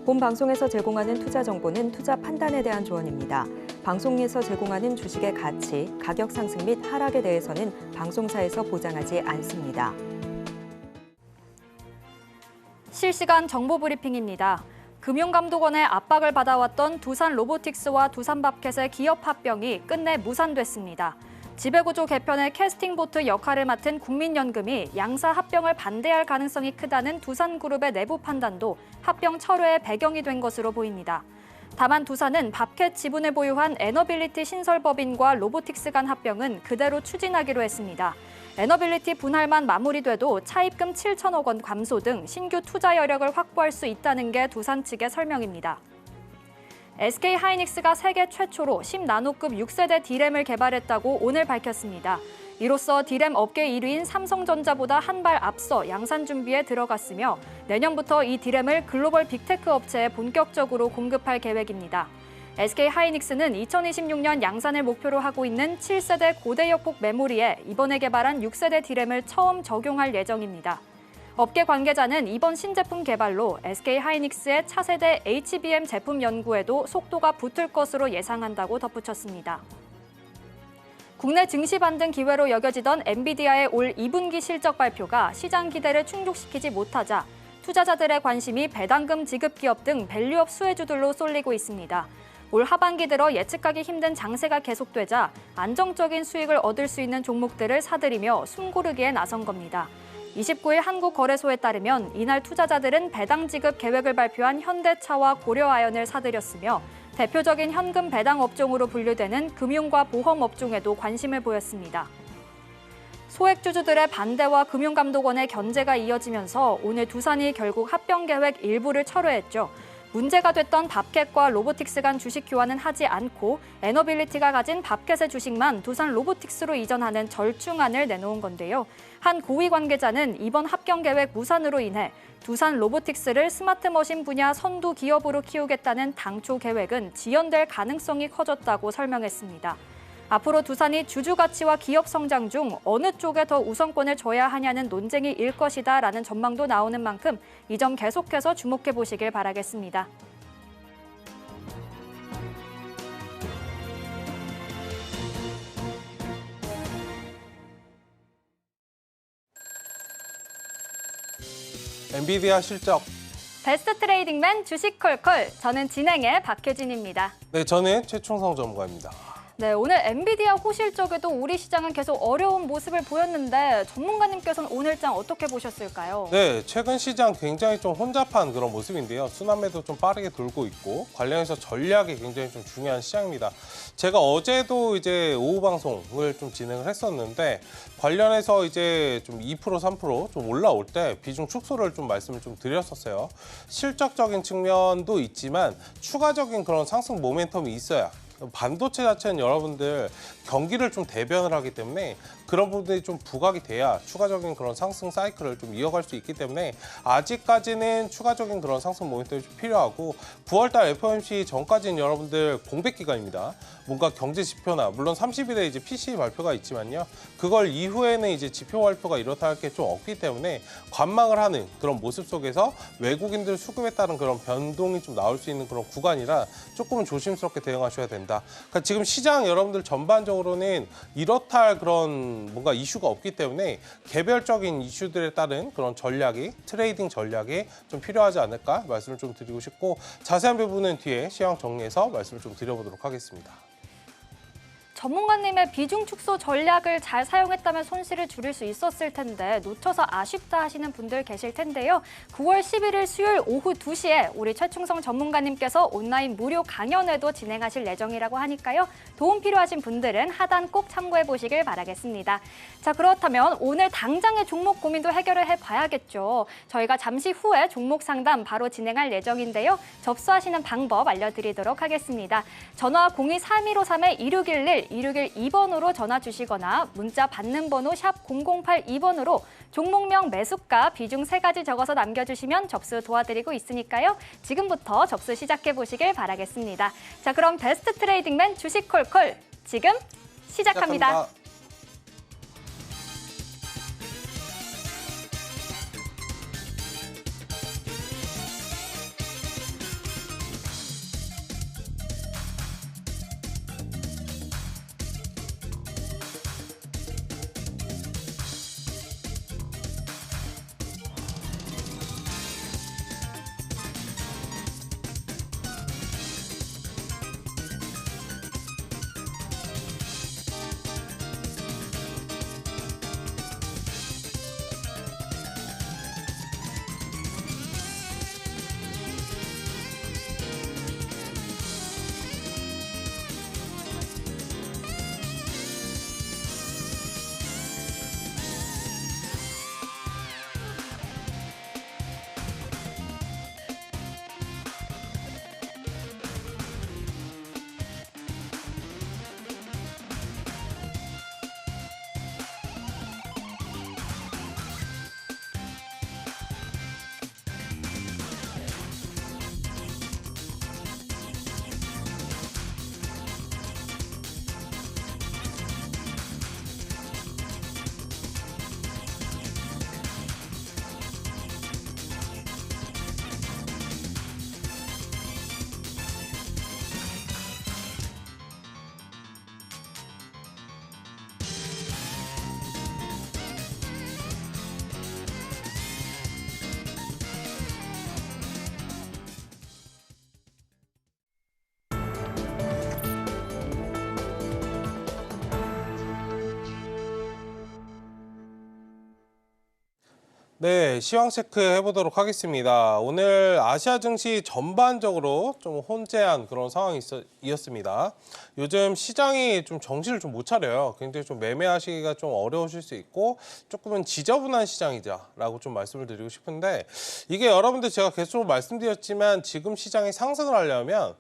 본 방송에서 제공하는 투자 정보는 투자 판단에 대한 조언입니다. 방송에서 제공하는 주식의 가치, 가격 상승 및 하락에 대해서는 방송사에서 보장하지 않습니다. 실시간 정보 브리핑입니다. 금융감독원의 압박을 받아왔던 두산로보틱스와 두산밥켓의 기업 합병이 끝내 무산됐습니다. 지배구조 개편의 캐스팅보트 역할을 맡은 국민연금이 양사 합병을 반대할 가능성이 크다는 두산그룹의 내부 판단도 합병 철회의 배경이 된 것으로 보입니다. 다만 두산은 밥켓 지분을 보유한 에너빌리티 신설법인과 로보틱스 간 합병은 그대로 추진하기로 했습니다. 에너빌리티 분할만 마무리돼도 차입금 7천억 원 감소 등 신규 투자 여력을 확보할 수 있다는 게 두산 측의 설명입니다. SK하이닉스가 세계 최초로 10나노급 6세대 D램을 개발했다고 오늘 밝혔습니다. 이로써 D램 업계 1위인 삼성전자보다 한 발 앞서 양산 준비에 들어갔으며 내년부터 이 D램을 글로벌 빅테크 업체에 본격적으로 공급할 계획입니다. SK하이닉스는 2026년 양산을 목표로 하고 있는 7세대 고대역폭 메모리에 이번에 개발한 6세대 D램을 처음 적용할 예정입니다. 업계 관계자는 이번 신제품 개발로 SK하이닉스의 차세대 HBM 제품 연구에도 속도가 붙을 것으로 예상한다고 덧붙였습니다. 국내 증시 반등 기회로 여겨지던 엔비디아의 올 2분기 실적 발표가 시장 기대를 충족시키지 못하자 투자자들의 관심이 배당금 지급 기업 등 밸류업 수혜주들로 쏠리고 있습니다. 올 하반기 들어 예측하기 힘든 장세가 계속되자 안정적인 수익을 얻을 수 있는 종목들을 사들이며 숨고르기에 나선 겁니다. 29일 한국거래소에 따르면 이날 투자자들은 배당 지급 계획을 발표한 현대차와 고려아연을 사들였으며 대표적인 현금 배당 업종으로 분류되는 금융과 보험 업종에도 관심을 보였습니다. 소액주주들의 반대와 금융감독원의 견제가 이어지면서 오늘 두산이 결국 합병 계획 일부를 철회했죠. 문제가 됐던 밥켓과 로보틱스 간 주식 교환은 하지 않고 에너빌리티가 가진 밥켓의 주식만 두산 로보틱스로 이전하는 절충안을 내놓은 건데요. 한 고위 관계자는 이번 합병 계획 무산으로 인해 두산 로보틱스를 스마트머신 분야 선두 기업으로 키우겠다는 당초 계획은 지연될 가능성이 커졌다고 설명했습니다. 앞으로 두산이 주주 가치와 기업 성장 중 어느 쪽에 더 우선권을 줘야 하냐는 논쟁이 일 것이다라는 전망도 나오는 만큼 이 점 계속해서 주목해 보시길 바라겠습니다. 엔비디아 실적. 베스트 트레이딩맨 주식콜콜. 저는 진행의 박효진입니다. 네, 저는 최충성 전문가입니다. 네, 오늘 엔비디아 호실적에도 우리 시장은 계속 어려운 모습을 보였는데 전문가님께서는 오늘장 어떻게 보셨을까요? 네, 최근 시장 굉장히 좀 혼잡한 그런 모습인데요. 순환매도 좀 빠르게 돌고 있고 관련해서 전략이 굉장히 좀 중요한 시장입니다. 제가 어제도 이제 오후 방송을 좀 진행을 했었는데 관련해서 이제 좀 2%, 3% 좀 올라올 때 비중 축소를 좀 말씀을 좀 드렸었어요. 실적적인 측면도 있지만 추가적인 그런 상승 모멘텀이 있어야 반도체 자체는 여러분들 경기를 좀 대변을 하기 때문에 그런 부분들이 좀 부각이 돼야 추가적인 그런 상승 사이클을 좀 이어갈 수 있기 때문에 아직까지는 추가적인 그런 상승 모멘텀이 좀 필요하고 9월달 FOMC 전까지는 여러분들 공백 기간입니다. 뭔가 경제 지표나 물론 30일에 이제 PCE 발표가 있지만요. 그걸 이후에는 이제 지표 발표가 이렇다 할 게 좀 없기 때문에 관망을 하는 그런 모습 속에서 외국인들 수급에 따른 그런 변동이 좀 나올 수 있는 그런 구간이라 조금은 조심스럽게 대응하셔야 된다. 그러니까 지금 시장 여러분들 전반적으로는 이렇다 할 그런 뭔가 이슈가 없기 때문에 개별적인 이슈들에 따른 그런 전략이 트레이딩 전략이 좀 필요하지 않을까 말씀을 좀 드리고 싶고 자세한 부분은 뒤에 시황 정리해서 말씀을 좀 드려보도록 하겠습니다. 전문가님의 비중 축소 전략을 잘 사용했다면 손실을 줄일 수 있었을 텐데 놓쳐서 아쉽다 하시는 분들 계실 텐데요. 9월 11일 수요일 오후 2시에 우리 최충성 전문가님께서 온라인 무료 강연회도 진행하실 예정이라고 하니까요. 도움 필요하신 분들은 하단 꼭 참고해 보시길 바라겠습니다. 자, 그렇다면 오늘 당장의 종목 고민도 해결을 해봐야겠죠. 저희가 잠시 후에 종목 상담 바로 진행할 예정인데요. 접수하시는 방법 알려드리도록 하겠습니다. 전화 02-3153-2611 2612번으로 전화 주시거나 문자 받는 번호 샵 0082번으로 종목명, 매수가, 비중 3가지 적어서 남겨주시면 접수 도와드리고 있으니까요. 지금부터 접수 시작해 보시길 바라겠습니다. 자, 그럼 베스트 트레이딩맨 주식콜콜 지금 시작합니다. 네, 시황 체크 해보도록 하겠습니다. 오늘 아시아 증시 전반적으로 좀 혼재한 그런 상황이었습니다. 요즘 시장이 좀 정신을 좀 못 차려요. 굉장히 좀 매매하시기가 좀 어려우실 수 있고 조금은 지저분한 시장이자라고 좀 말씀을 드리고 싶은데 이게 여러분들 제가 계속 말씀드렸지만 지금 시장이 상승을 하려면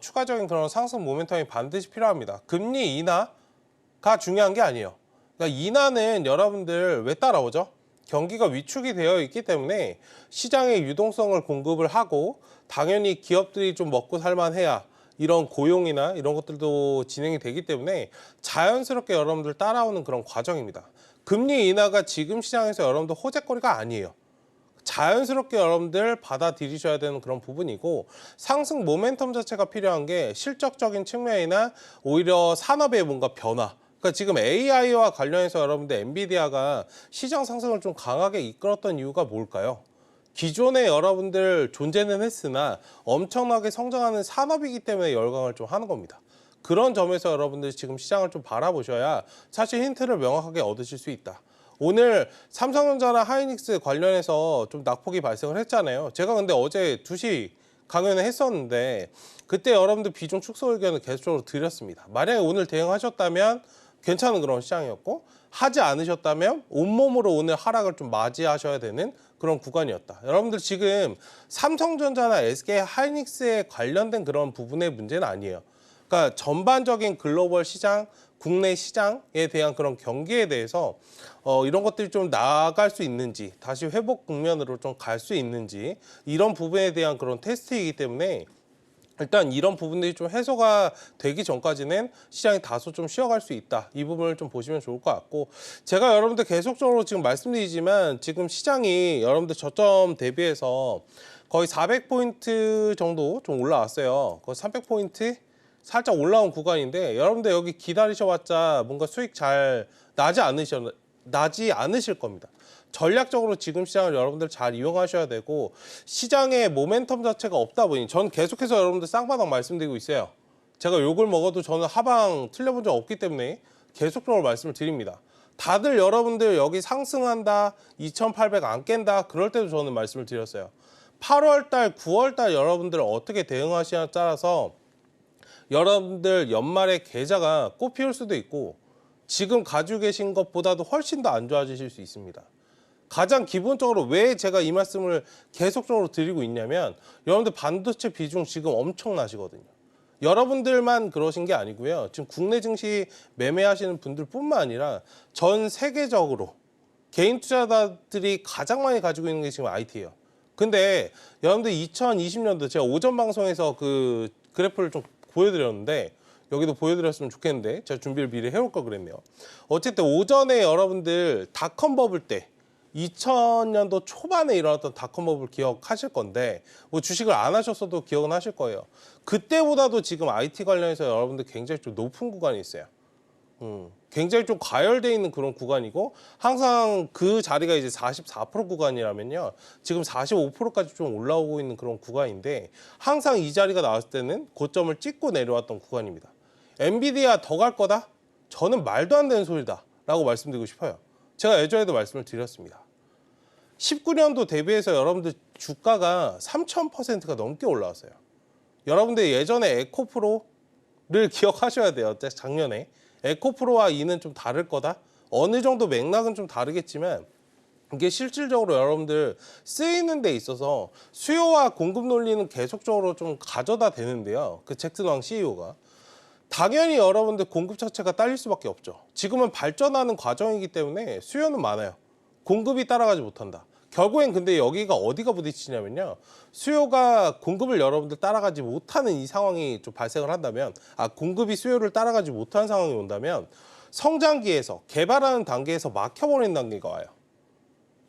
추가적인 그런 상승 모멘텀이 반드시 필요합니다. 금리 인하가 중요한 게 아니에요. 그러니까 인하는 여러분들 왜 따라오죠? 경기가 위축이 되어 있기 때문에 시장의 유동성을 공급을 하고 당연히 기업들이 좀 먹고 살만해야 이런 고용이나 이런 것들도 진행이 되기 때문에 자연스럽게 여러분들 따라오는 그런 과정입니다. 금리 인하가 지금 시장에서 여러분들 호재거리가 아니에요. 자연스럽게 여러분들 받아들이셔야 되는 그런 부분이고 상승 모멘텀 자체가 필요한 게 실적적인 측면이나 오히려 산업의 뭔가 변화 그러니까 지금 AI와 관련해서 여러분들 엔비디아가 시장 상승을 좀 강하게 이끌었던 이유가 뭘까요? 기존에 여러분들 존재는 했으나 엄청나게 성장하는 산업이기 때문에 열광을 좀 하는 겁니다. 그런 점에서 여러분들 지금 시장을 좀 바라보셔야 사실 힌트를 명확하게 얻으실 수 있다. 오늘 삼성전자나 하이닉스 관련해서 좀 낙폭이 발생을 했잖아요. 제가 근데 어제 2시 강연을 했었는데 그때 여러분들 비중 축소 의견을 계속적으로 드렸습니다. 만약에 오늘 대응하셨다면 괜찮은 그런 시장이었고 하지 않으셨다면 온몸으로 오늘 하락을 좀 맞이하셔야 되는 그런 구간이었다. 여러분들 지금 삼성전자나 SK 하이닉스에 관련된 그런 부분의 문제는 아니에요. 그러니까 전반적인 글로벌 시장, 국내 시장에 대한 그런 경기에 대해서 이런 것들이 좀 나아갈 수 있는지 다시 회복 국면으로 좀 갈 수 있는지 이런 부분에 대한 그런 테스트이기 때문에 일단 이런 부분들이 좀 해소가 되기 전까지는 시장이 다소 좀 쉬어갈 수 있다. 이 부분을 좀 보시면 좋을 것 같고 제가 여러분들 계속적으로 지금 말씀드리지만 지금 시장이 여러분들 저점 대비해서 거의 400포인트 정도 좀 올라왔어요. 거의 300포인트 살짝 올라온 구간인데 여러분들 여기 기다리셔봤자 뭔가 수익 잘 나지 않으실 겁니다. 전략적으로 지금 시장을 여러분들 잘 이용하셔야 되고 시장의 모멘텀 자체가 없다 보니 전 계속해서 여러분들 쌍바닥 말씀드리고 있어요. 제가 욕을 먹어도 저는 하방 틀려본 적 없기 때문에 계속적으로 말씀을 드립니다. 다들 여러분들 여기 상승한다, 2,800 안 깬다 그럴 때도 저는 말씀을 드렸어요. 8월달, 9월달 여러분들 어떻게 대응하시냐에 따라서 여러분들 연말에 계좌가 꽃피울 수도 있고 지금 가지고 계신 것보다도 훨씬 더 안 좋아지실 수 있습니다. 가장 기본적으로 왜 제가 이 말씀을 계속적으로 드리고 있냐면 여러분들 반도체 비중 지금 엄청나시거든요. 여러분들만 그러신 게 아니고요. 지금 국내 증시 매매하시는 분들뿐만 아니라 전 세계적으로 개인 투자자들이 가장 많이 가지고 있는 게 지금 IT예요. 근데 여러분들 2020년도 제가 오전 방송에서 그 그래프를 좀 보여드렸는데 여기도 보여드렸으면 좋겠는데 제가 준비를 미리 해올 걸 그랬네요. 어쨌든 오전에 여러분들 닷컴 버블 때 2000년도 초반에 일어났던 닷컴 버블 기억하실 건데 뭐 주식을 안 하셨어도 기억은 하실 거예요. 그때보다도 지금 IT 관련해서 여러분들 굉장히 좀 높은 구간이 있어요. 굉장히 좀 과열되어 있는 그런 구간이고 항상 그 자리가 이제 44% 구간이라면요. 지금 45%까지 좀 올라오고 있는 그런 구간인데 항상 이 자리가 나왔을 때는 고점을 찍고 내려왔던 구간입니다. 엔비디아 더 갈 거다? 저는 말도 안 되는 소리다 라고 말씀드리고 싶어요. 제가 예전에도 말씀을 드렸습니다. 19년도 대비해서 여러분들 주가가 3000%가 넘게 올라왔어요. 여러분들 예전에 에코프로를 기억하셔야 돼요. 작년에. 에코프로와 이는 좀 다를 거다. 어느 정도 맥락은 좀 다르겠지만 이게 실질적으로 여러분들 쓰이는 데 있어서 수요와 공급 논리는 계속적으로 좀 가져다 대는데요. 그 잭슨 왕 CEO가. 당연히 여러분들 공급 자체가 딸릴 수밖에 없죠. 지금은 발전하는 과정이기 때문에 수요는 많아요. 공급이 따라가지 못한다. 결국엔 근데 여기가 어디가 부딪히냐면요. 수요가 공급을 여러분들 따라가지 못하는 이 상황이 좀 발생을 한다면 공급이 수요를 따라가지 못하는 상황이 온다면 성장기에서 개발하는 단계에서 막혀버리는 단계가 와요.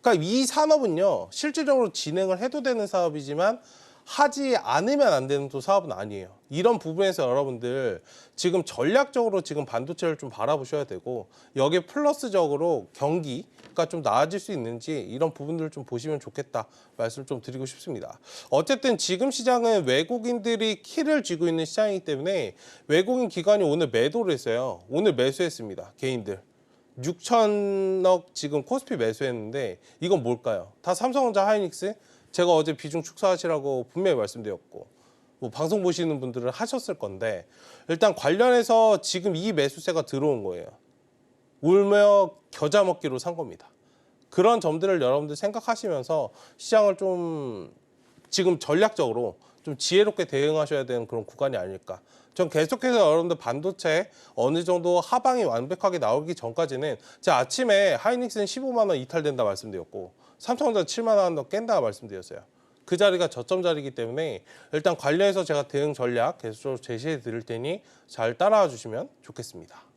그러니까 이 산업은요. 실질적으로 진행을 해도 되는 사업이지만 하지 않으면 안 되는 또 사업은 아니에요. 이런 부분에서 여러분들 지금 전략적으로 지금 반도체를 좀 바라보셔야 되고 여기에 플러스적으로 경기가 좀 나아질 수 있는지 이런 부분들을 좀 보시면 좋겠다 말씀을 좀 드리고 싶습니다. 어쨌든 지금 시장은 외국인들이 키를 쥐고 있는 시장이기 때문에 외국인 기관이 오늘 매도를 했어요. 오늘 매수했습니다. 개인들. 6천억 지금 코스피 매수했는데 이건 뭘까요? 다 삼성전자, 하이닉스? 제가 어제 비중 축소하시라고 분명히 말씀드렸고 뭐 방송 보시는 분들은 하셨을 건데 일단 관련해서 지금 이 매수세가 들어온 거예요. 울며 겨자 먹기로 산 겁니다. 그런 점들을 여러분들 생각하시면서 시장을 좀 지금 전략적으로 좀 지혜롭게 대응하셔야 되는 그런 구간이 아닐까. 전 계속해서 여러분들 반도체 어느 정도 하방이 완벽하게 나오기 전까지는 제가 아침에 하이닉스는 15만 원 이탈된다 말씀드렸고 삼성전자 7만 원 더 깬다 말씀드렸어요. 그 자리가 저점 자리이기 때문에 일단 관련해서 제가 대응 전략 계속적으로 제시해 드릴 테니 잘 따라와 주시면 좋겠습니다.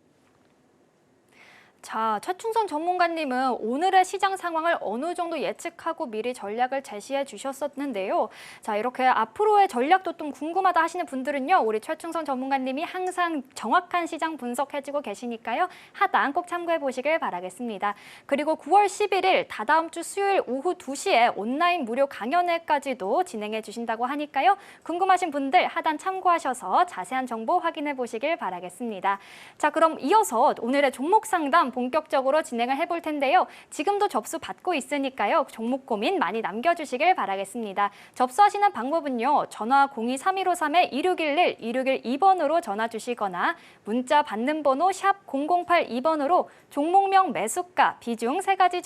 자, 최충선 전문가님은 오늘의 시장 상황을 어느 정도 예측하고 미리 전략을 제시해 주셨었는데요. 자, 이렇게 앞으로의 전략도 좀 궁금하다 하시는 분들은요. 우리 최충선 전문가님이 항상 정확한 시장 분석해주고 계시니까요. 하단 꼭 참고해 보시길 바라겠습니다. 그리고 9월 11일 다다음 주 수요일 오후 2시에 온라인 무료 강연회까지도 진행해 주신다고 하니까요. 궁금하신 분들 하단 참고하셔서 자세한 정보 확인해 보시길 바라겠습니다. 자, 그럼 이어서 오늘의 종목 상담 본격적으로 진행을 해볼 텐데요. 지금도 접수 받고 있으니까요. 종목 고민 많이 남겨주시길 바라겠습니다. 접수하시는 방법은요. 전화 02-3153-2611, 2612번으로 전화 주시거나 문자 받는 번호 샵 0082번으로 종목명, 매수가, 비중 3가지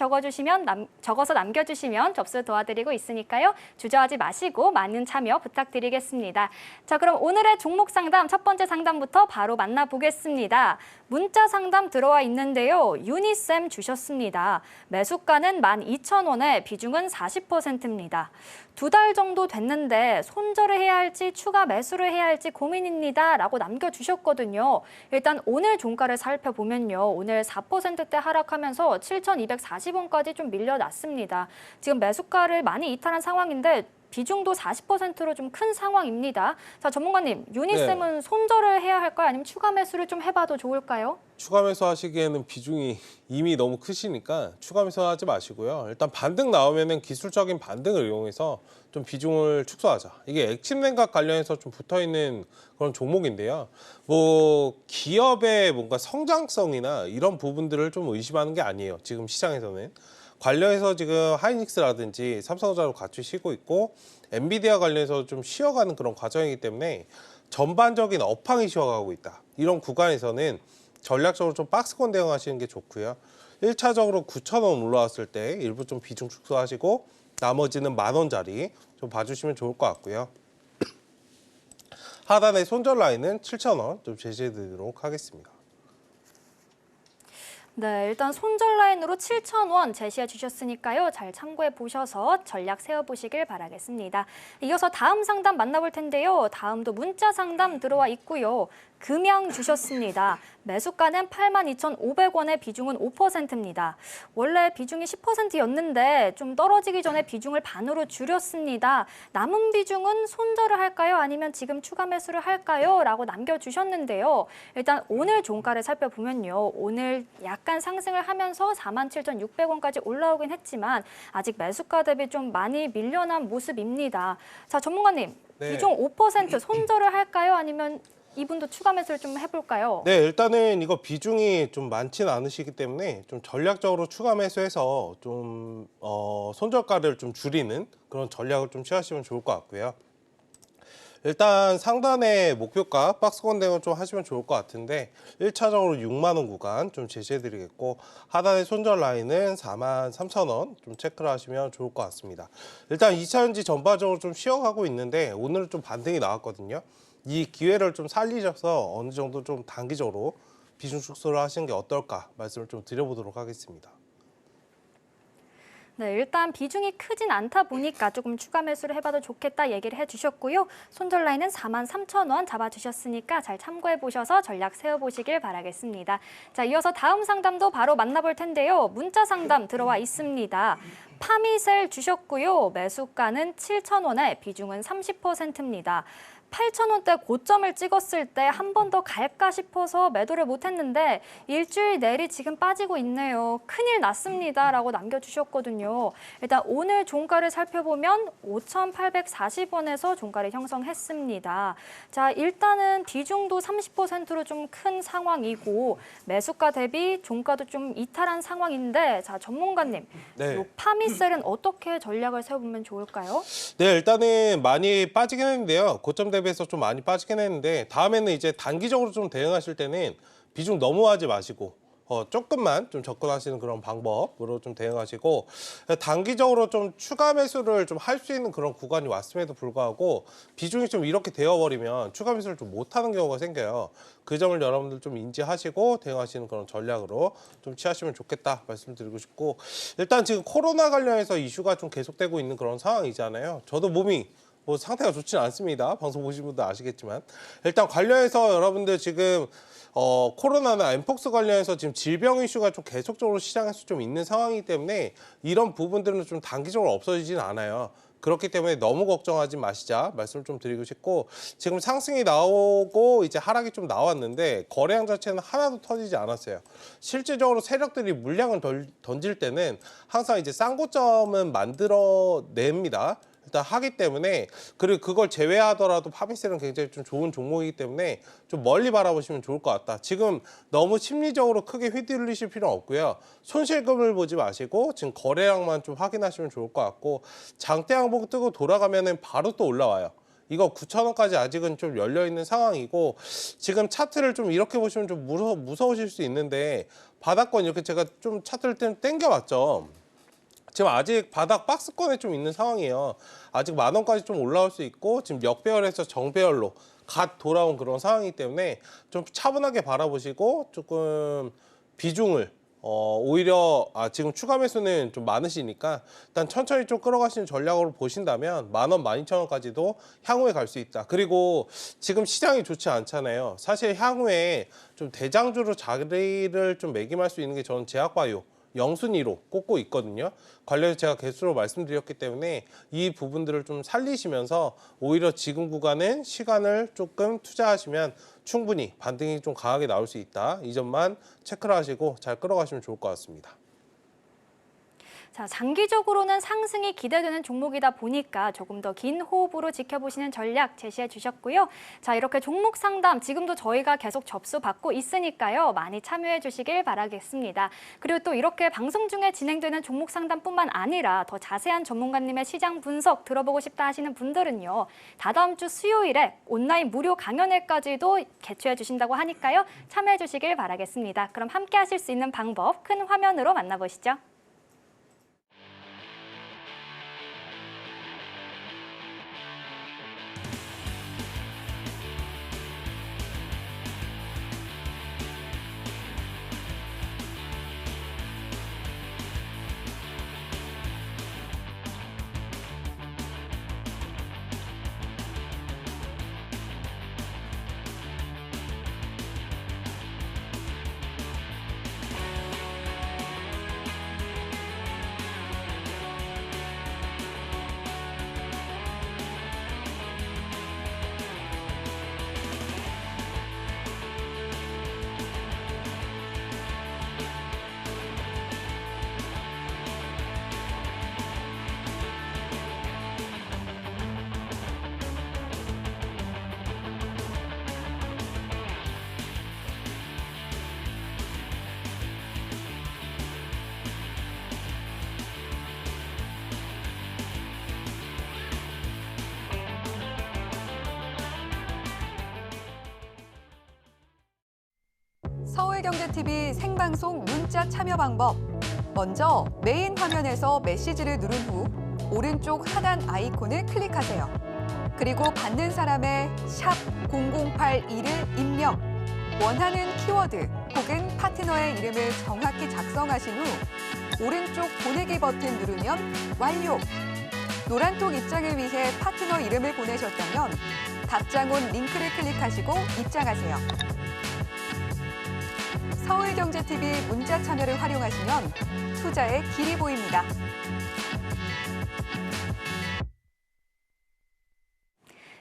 적어서 남겨주시면 접수 도와드리고 있으니까요. 주저하지 마시고 많은 참여 부탁드리겠습니다. 자, 그럼 오늘의 종목 상담 첫 번째 상담부터 바로 만나보겠습니다. 문자 상담 들어와 있는데요. 유니쌤 주셨습니다. 매수가는 12,000원에 비중은 40%입니다. 2달 정도 됐는데 손절을 해야 할지 추가 매수를 해야 할지 고민입니다. 라고 남겨주셨거든요. 일단 오늘 종가를 살펴보면요. 오늘 4%대 하락하면서 7,240원까지 좀 밀려났습니다. 지금 매수가를 많이 이탈한 상황인데 비중도 40%로 좀 큰 상황입니다. 자, 전문가님, 유니쌤은 네. 손절을 해야 할까요? 아니면 추가 매수를 좀 해봐도 좋을까요? 추가 매수 하시기에는 비중이 이미 너무 크시니까 추가 매수 하지 마시고요. 일단 반등 나오면은 기술적인 반등을 이용해서 좀 비중을 축소하자. 이게 액침 냉각 관련해서 좀 붙어 있는 그런 종목인데요. 뭐 기업의 뭔가 성장성이나 이런 부분들을 좀 의심하는 게 아니에요. 지금 시장에서는. 관련해서 지금 하이닉스라든지 삼성전자로 같이 쉬고 있고 엔비디아 관련해서 좀 쉬어가는 그런 과정이기 때문에 전반적인 업황이 쉬어가고 있다. 이런 구간에서는 전략적으로 좀 박스권 대응하시는 게 좋고요. 1차적으로 9,000원 올라왔을 때 일부 좀 비중 축소하시고 나머지는 10,000원짜리 좀 봐주시면 좋을 것 같고요. 하단의 손절 라인은 7,000원 좀 제시해 드리도록 하겠습니다. 네, 일단 손절 라인으로 7,000원 제시해 주셨으니까요. 잘 참고해 보셔서 전략 세워보시길 바라겠습니다. 이어서 다음 상담 만나볼 텐데요. 다음도 문자 상담 들어와 있고요. 금양 주셨습니다. 매수가는 82,500원에 비중은 5%입니다. 원래 비중이 10%였는데 좀 떨어지기 전에 비중을 반으로 줄였습니다. 남은 비중은 손절을 할까요? 아니면 지금 추가 매수를 할까요? 라고 남겨주셨는데요. 일단 오늘 종가를 살펴보면요. 오늘 약간 상승을 하면서 47,600원까지 올라오긴 했지만 아직 매수가 대비 좀 많이 밀려난 모습입니다. 자, 전문가님, 네. 비중 5% 손절을 할까요? 아니면 이분도 추가 매수를 좀 해볼까요? 네, 일단은 이거 비중이 좀 많지는 않으시기 때문에 좀 전략적으로 추가 매수해서 좀 손절가를 좀 줄이는 그런 전략을 좀 취하시면 좋을 것 같고요. 일단 상단의 목표가 박스권 대응 좀 하시면 좋을 것 같은데 1차적으로 6만 원 구간 좀 제시해 드리겠고 하단의 손절 라인은 43,000원 좀 체크를 하시면 좋을 것 같습니다. 일단 2차전지 전반적으로 좀 쉬어가고 있는데 오늘은 좀 반등이 나왔거든요. 이 기회를 좀 살리셔서 어느 정도 좀 단기적으로 비중 축소를 하시는 게 어떨까 말씀을 좀 드려보도록 하겠습니다. 네, 일단 비중이 크진 않다 보니까 조금 추가 매수를 해봐도 좋겠다 얘기를 해주셨고요. 손절 라인은 43,000원 잡아주셨으니까 잘 참고해보셔서 전략 세워보시길 바라겠습니다. 자, 이어서 다음 상담도 바로 만나볼 텐데요. 문자 상담 들어와 있습니다. 파미셀 주셨고요. 매수가는 7,000원에 비중은 30%입니다. 8,000원대 고점을 찍었을 때 한 번 더 갈까 싶어서 매도를 못했는데 일주일 내리 지금 빠지고 있네요. 큰일 났습니다. 라고 남겨주셨거든요. 일단 오늘 종가를 살펴보면 5,840원에서 종가를 형성했습니다. 자, 일단은 비중도 30%로 좀 큰 상황이고 매수가 대비 종가도 좀 이탈한 상황인데 자, 전문가님, 네. 요 파미셀은 어떻게 전략을 세워보면 좋을까요? 네, 일단은 많이 빠지긴 했는데요. 고점 대비해서 좀 많이 빠지긴 했는데 다음에는 이제 단기적으로 좀 대응하실 때는 비중 너무 하지 마시고 조금만 좀 접근하시는 그런 방법으로 좀 대응하시고 단기적으로 좀 추가 매수를 좀 할 수 있는 그런 구간이 왔음에도 불구하고 비중이 좀 이렇게 되어버리면 추가 매수를 좀 못하는 경우가 생겨요. 그 점을 여러분들 좀 인지하시고 대응하시는 그런 전략으로 좀 취하시면 좋겠다 말씀드리고 싶고 일단 지금 코로나 관련해서 이슈가 좀 계속되고 있는 그런 상황이잖아요. 저도 몸이 뭐 상태가 좋지는 않습니다. 방송 보신 분들 아시겠지만 일단 관련해서 여러분들 지금 코로나나 엠폭스 관련해서 지금 질병 이슈가 좀 계속적으로 시장에서 좀 있는 상황이기 때문에 이런 부분들은 좀 단기적으로 없어지진 않아요. 그렇기 때문에 너무 걱정하지 마시자 말씀을 좀 드리고 싶고 지금 상승이 나오고 이제 하락이 좀 나왔는데 거래량 자체는 하나도 터지지 않았어요. 실질적으로 세력들이 물량을 던질 때는 항상 이제 싼 고점은 만들어냅니다. 일단 하기 때문에 그리고 그걸 제외하더라도 파미셀은 굉장히 좀 좋은 종목이기 때문에 좀 멀리 바라보시면 좋을 것 같다. 지금 너무 심리적으로 크게 휘둘리실 필요는 없고요. 손실금을 보지 마시고 지금 거래량만 좀 확인하시면 좋을 것 같고 장대 양봉 뜨고 돌아가면은 바로 또 올라와요. 이거 9,000원까지 아직은 좀 열려있는 상황이고 지금 차트를 좀 이렇게 보시면 좀 무서우실 수 있는데 바닥권 이렇게 제가 좀 차트를 땡겨봤죠. 지금 아직 바닥 박스권에 좀 있는 상황이에요. 아직 10,000원까지 좀 올라올 수 있고 지금 역배열에서 정배열로 갓 돌아온 그런 상황이기 때문에 좀 차분하게 바라보시고 조금 비중을 오히려 지금 추가 매수는 좀 많으시니까 일단 천천히 좀 끌어가시는 전략으로 보신다면 10,000원, 12,000원까지도 향후에 갈 수 있다. 그리고 지금 시장이 좋지 않잖아요. 사실 향후에 좀 대장주로 자리를 좀 매김할 수 있는 게 저는 제약바이오 영순위로 꼽고 있거든요. 관련해서 제가 개수로 말씀드렸기 때문에 이 부분들을 좀 살리시면서 오히려 지금 구간은 시간을 조금 투자하시면 충분히 반등이 좀 강하게 나올 수 있다. 이 점만 체크를 하시고 잘 끌어가시면 좋을 것 같습니다. 자, 장기적으로는 상승이 기대되는 종목이다 보니까 조금 더 긴 호흡으로 지켜보시는 전략 제시해 주셨고요. 자, 이렇게 종목 상담 지금도 저희가 계속 접수받고 있으니까요. 많이 참여해 주시길 바라겠습니다. 그리고 또 이렇게 방송 중에 진행되는 종목 상담뿐만 아니라 더 자세한 전문가님의 시장 분석 들어보고 싶다 하시는 분들은요. 다다음 주 수요일에 온라인 무료 강연회까지도 개최해 주신다고 하니까요. 참여해 주시길 바라겠습니다. 그럼 함께 하실 수 있는 방법 큰 화면으로 만나보시죠. 서울경제TV 생방송 문자 참여 방법. 먼저 메인 화면에서 메시지를 누른 후 오른쪽 하단 아이콘을 클릭하세요. 그리고 받는 사람의 샵 0082를 입력, 원하는 키워드 혹은 파트너의 이름을 정확히 작성하신 후 오른쪽 보내기 버튼 누르면 완료. 노란톡 입장을 위해 파트너 이름을 보내셨다면 답장 온 링크를 클릭하시고 입장하세요. 서울경제TV 문자 참여를 활용하시면 투자의 길이 보입니다.